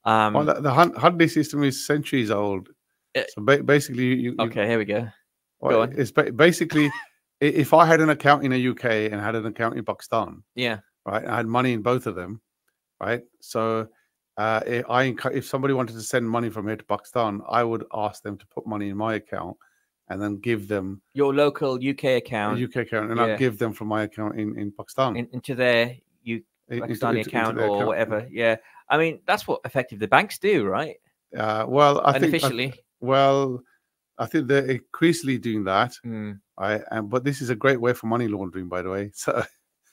Well, the Hundi system is centuries old. So basically, okay, here we go. Well, go on. It's basically if I had an account in the UK and had an account in Pakistan, yeah, right, I had money in both of them, right. So if somebody wanted to send money from here to Pakistan, I would ask them to put money in my account and then give them your local UK account, and I'll give them from my account in Pakistan into their Pakistani account or whatever. Yeah, I mean that's what effectively the banks do, right? Well, I think officially. I think they're increasingly doing that, right? But this is a great way for money laundering, by the way. So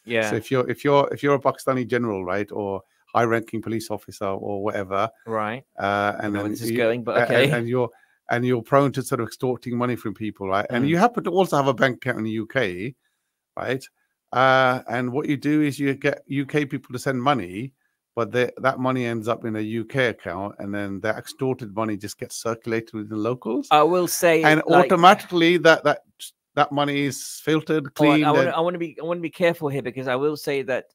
yeah. So if you're a Pakistani general, right, or high-ranking police officer or whatever, right, and then this is going, but okay, and you're prone to sort of extorting money from people, right? And you happen to also have a bank account in the UK, right? And what you do is you get UK people to send money, but that money ends up in a UK account, and then the extorted money just gets circulated with the locals. I will say, and automatically that money is filtered, cleaned. I want to be careful here, because I will say that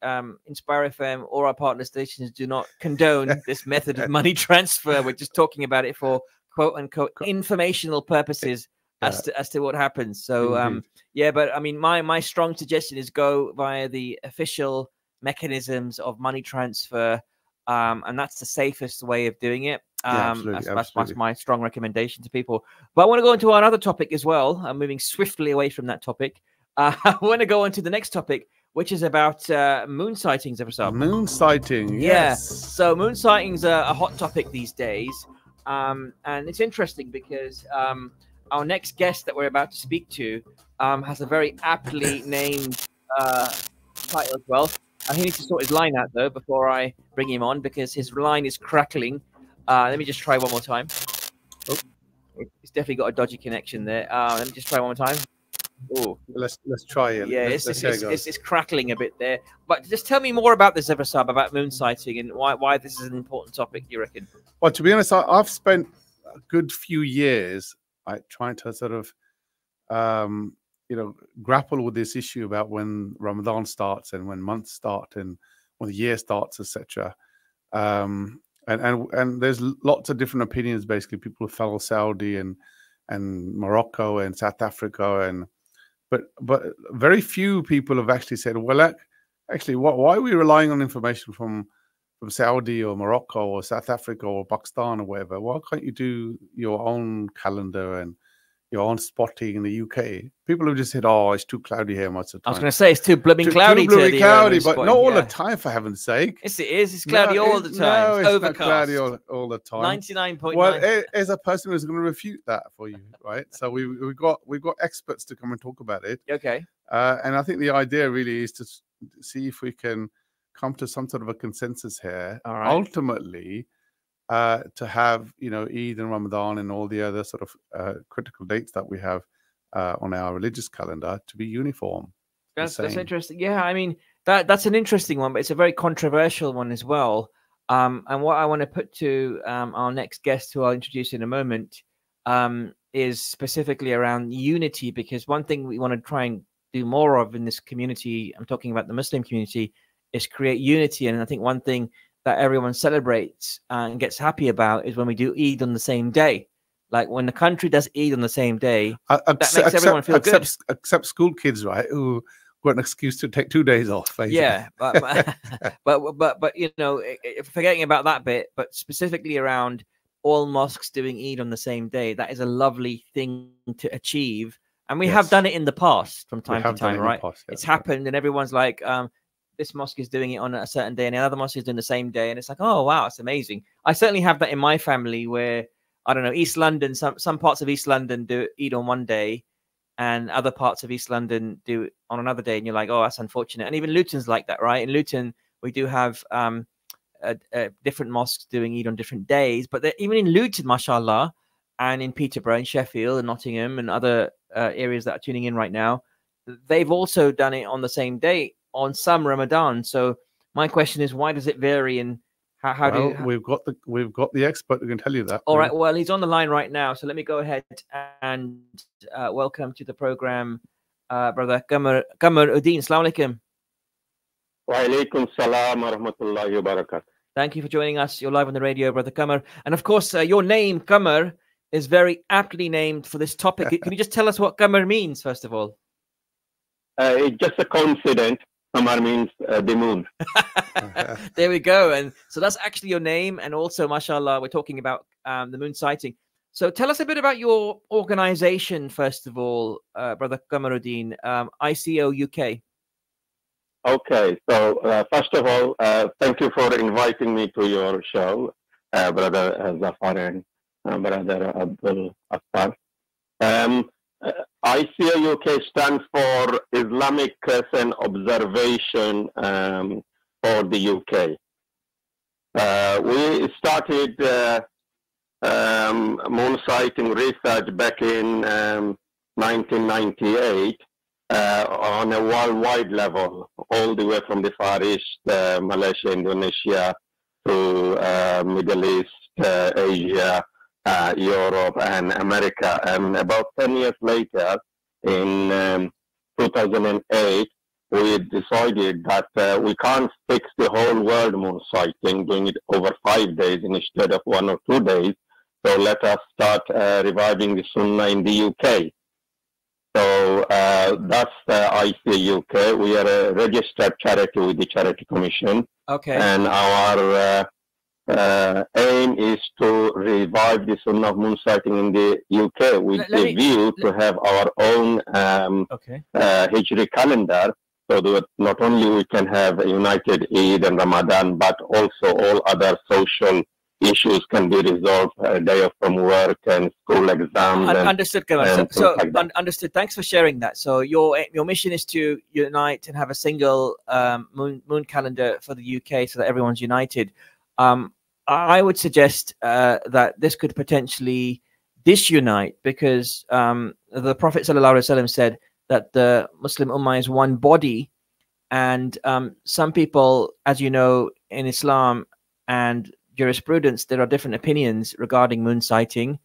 Inspire FM or our partner stations do not condone this method of money transfer. We're just talking about it for quote unquote informational purposes as to what happens. So yeah, but I mean, my strong suggestion is go via the official mechanisms of money transfer, and that's the safest way of doing it. That's my strong recommendation to people. But I want to go into another topic as well. I'm moving swiftly away from that topic. I want to go on to the next topic, which is about moon sightings, Eversab. Moon sighting, yes. Yeah. So moon sightings are a hot topic these days. And it's interesting because our next guest that we're about to speak to has a very aptly named title as well. He needs to sort his line out, though, before I bring him on, because his line is crackling. Let me just try one more time. Oh, it's definitely got a dodgy connection there. Let me just try one more time. Oh, let's try it. Yeah, it's crackling a bit there. But just tell me more about this, Eversab, about moon sighting and why this is an important topic, you reckon? Well, to be honest, I've spent a good few years trying to sort of grapple with this issue about when Ramadan starts and when months start and when the year starts, etc. And there's lots of different opinions. Basically, people who follow Saudi and Morocco and South Africa, but very few people have actually said, well, actually, why are we relying on information from Saudi or Morocco or South Africa or Pakistan or whatever? Why can't you do your own calendar and your own spotting in the UK? People have just said, "Oh, it's too cloudy here most of the time." I was going to say it's too blooming cloudy. Too blooming cloudy, but not all the time, for heaven's sake. Yes, it is. It's cloudy all the time. No, it's overcast. Not cloudy all the time. 99.9. Well, as a person who's going to refute that for you, right? So we've got experts to come and talk about it. Okay. And I think the idea really is to see if we can come to some sort of a consensus here. All right. Ultimately, to have Eid and Ramadan and all the other sort of critical dates that we have on our religious calendar to be uniform. That's interesting. Yeah, I mean that's an interesting one, but it's a very controversial one as well. And what I want to put to our next guest, who I'll introduce in a moment, is specifically around unity, because one thing we want to try and do more of in this community, I'm talking about the Muslim community, is create unity. And I think one thing that everyone celebrates and gets happy about is when we do Eid on the same day. Like when the country does Eid on the same day, that makes everyone feel good. Except school kids, right? Who got an excuse to take 2 days off. Basically. Yeah, but forgetting about that bit, but specifically around all mosques doing Eid on the same day, that is a lovely thing to achieve. And we have done it in the past from time to time, right? It's happened, and everyone's like, this mosque is doing it on a certain day and another mosque is doing the same day. And it's like, oh, wow, it's amazing. I certainly have that in my family where, I don't know, East London, some parts of East London do Eid on one day and other parts of East London do it on another day. And you're like, oh, that's unfortunate. And even Luton's like that, right? In Luton, we do have different mosques doing Eid on different days. But even in Luton, mashallah, and in Peterborough and Sheffield and Nottingham and other areas that are tuning in right now, they've also done it on the same day on some Ramadan. So my question is, why does it vary, and how we've got the expert who can tell you that. All right, well, he's on the line right now, so let me go ahead and welcome to the program brother Kamar Uddin. Assalamu alaikum. Wa alaikum salam wa rahmatullahi wa barakatuh. Thank you for joining us. You're live on the radio, brother Kamar, and of course your name Kamar is very aptly named for this topic. Can you just tell us what Kamar means, first of all? It's just a coincidence. Qamar means the moon. There we go. And so that's actually your name. And also, mashallah, we're talking about the moon sighting. So tell us a bit about your organization, first of all, Brother Kamaruddin, ICO UK. Okay, so first of all, thank you for inviting me to your show, Brother Zafar and Brother Abdul Akbar. ICO UK stands for Islamic Crescent Observation for the UK. We started moon sighting research back in 1998 on a worldwide level, all the way from the Far East, Malaysia, Indonesia, to Middle East, Asia, Europe, and America. And about 10 years later, in 2008, we decided that we can't fix the whole world moon sighting, doing it over 5 days instead of 1 or 2 days. So let us start reviving the Sunnah in the UK. So that's ICO UK. We are a registered charity with the Charity Commission. Okay. And our aim is to revive the Sunnah of moon sighting in the UK with the view to have our own Hijri calendar, so that not only we can have a united Eid and Ramadan, but also all other social issues can be resolved, a day off from work and school exams. Understood, Kamal. So understood. Thanks for sharing that. So your mission is to unite and have a single moon calendar for the UK, so that everyone's united. I would suggest that this could potentially disunite, because the Prophet ﷺ said that the Muslim Ummah is one body, and some people, as you know, in Islam and jurisprudence, there are different opinions regarding moon sighting.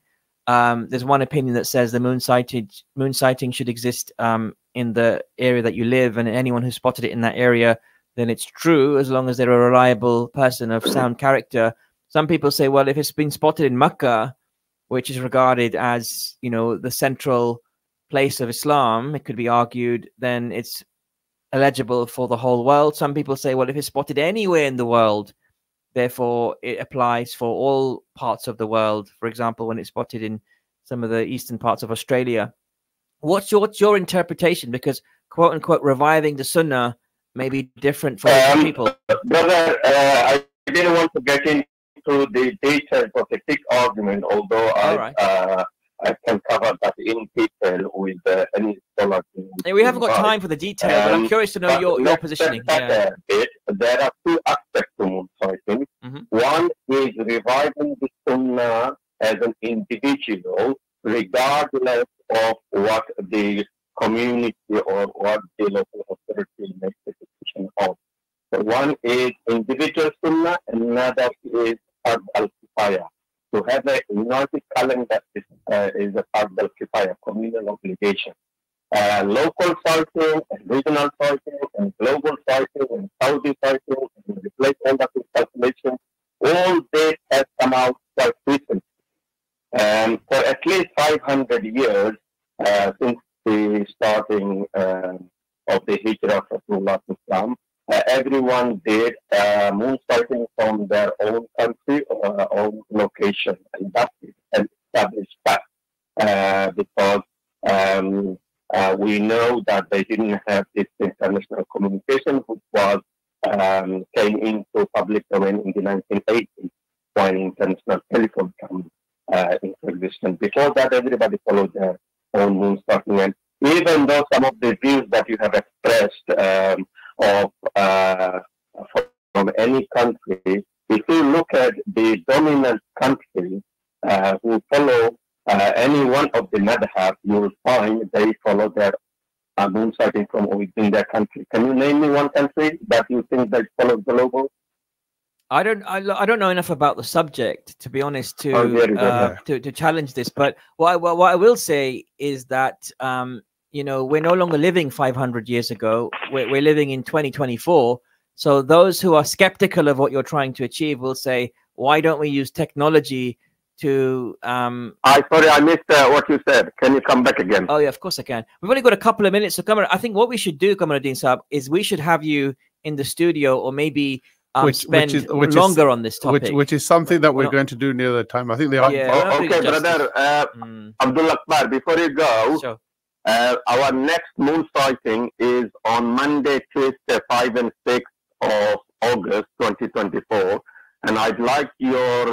There's one opinion that says the moon sighting should exist in the area that you live, and anyone who spotted it in that area, then it's true, as long as they're a reliable person of sound character. Some people say, well, if it's been spotted in Mecca, which is regarded as, you know, the central place of Islam, it could be argued, then it's eligible for the whole world. Some people say, well, if it's spotted anywhere in the world, therefore it applies for all parts of the world. For example, when it's spotted in some of the eastern parts of Australia. What's your interpretation? Because, quote unquote, reviving the Sunnah may be different for different people. Brother, I didn't want to get into the details of a thick argument, although I can cover that in detail with any scholar. Hey, we haven't got time for the detail, but I'm curious to know your positioning. Yeah. There are two aspects to moon sighting. One is reviving the Sunnah as an individual, regardless of what the community or what the local authority makes a decision of. So one is individual Sunnah, and another is Fard al-Kifaya. To have a united calendar is a Fard al-Kifaya, communal obligation. Local sighting, and regional sighting, and global sighting, and Saudi sighting, and the placeholder calculation, all this has come out quite recently. For at least 500 years since the starting of the Hijrah of Rasulullah Islam, everyone did moon sighting from their own country or own location, and that is an established fact because we know that they didn't have this international communication, which was came into public domain in the 1980s when international telephone came into existence. Before that, everybody followed their own moon sighting, and even though some of the views that you have expressed from any country, if you look at the dominant countries who follow any one of the madhab, you will find they follow their moon sighting from within their country. Can you name me one country that you think that follows the logo? I don't know enough about the subject, to be honest, to challenge this. But what I will say is that you know, we're no longer living 500 years ago. We're living in 2024. So those who are skeptical of what you're trying to achieve will say, why don't we use technology to sorry, I missed what you said. Can you come back again? Oh yeah, of course I can. We've only got a couple of minutes, so Kamara, I think what we should do, Kamaruddin Saab, is we should have you in the studio, or maybe spend longer on this topic. Which is something that we're going to do near the time. I think they are. Yeah, okay, brother. Abdul Akbar, before you go, sure. Our next moon sighting is on Monday, Tuesday, 5 and 6 of August 2024. And I'd like your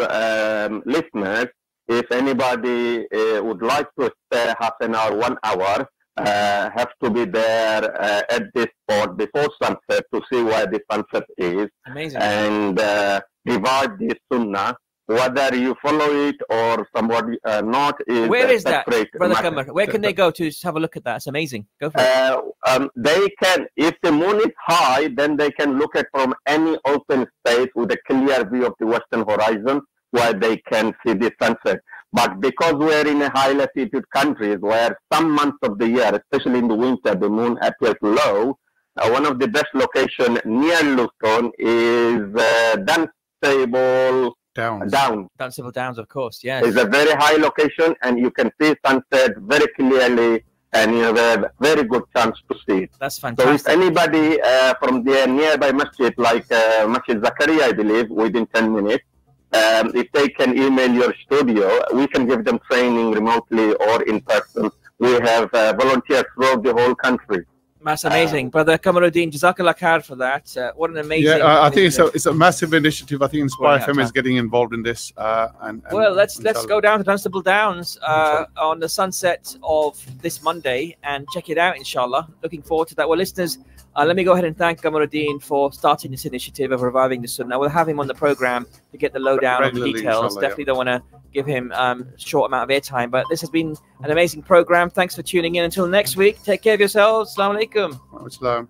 listeners, if anybody would like to spare half an hour, 1 hour, have to be there at this spot before sunset to see where the sunset is. Amazing. And divide the sunnah. Whether you follow it or somebody not is where is that, Brother matter. Kamar? Where can they go to have a look at that? It's amazing. Go for it. They can, if the moon is high, then they can look at from any open space with a clear view of the western horizon where they can see the sunset. But because we're in a high latitude countries where some months of the year, especially in the winter, the moon appears low, one of the best locations near Luton is Dunstable Downs. Dunstable Downs, of course, yes. It's a very high location, and you can see sunset very clearly, and you have a very good chance to see it. That's fantastic. So if anybody from the nearby masjid, like Masjid Zakaria, I believe, within 10 minutes, if they can email your studio, we can give them training remotely or in person. We have volunteers throughout the whole country. That's amazing. Brother Kamaruddin, Jazakallah khair for that. What an amazing... Yeah, I think it's a massive initiative. I think Inspire FM is getting involved in this. Well, let's go down to Dunstable Downs on the sunset of this Monday and check it out, inshallah. Looking forward to that. Well, listeners, let me go ahead and thank Kamaruddin for starting this initiative of reviving the Sunnah. We'll have him on the program to get the lowdown on the details. Definitely don't want to give him a short amount of airtime, but this has been an amazing program. Thanks for tuning in. Until next week, take care of yourselves. Assalamu alaikum.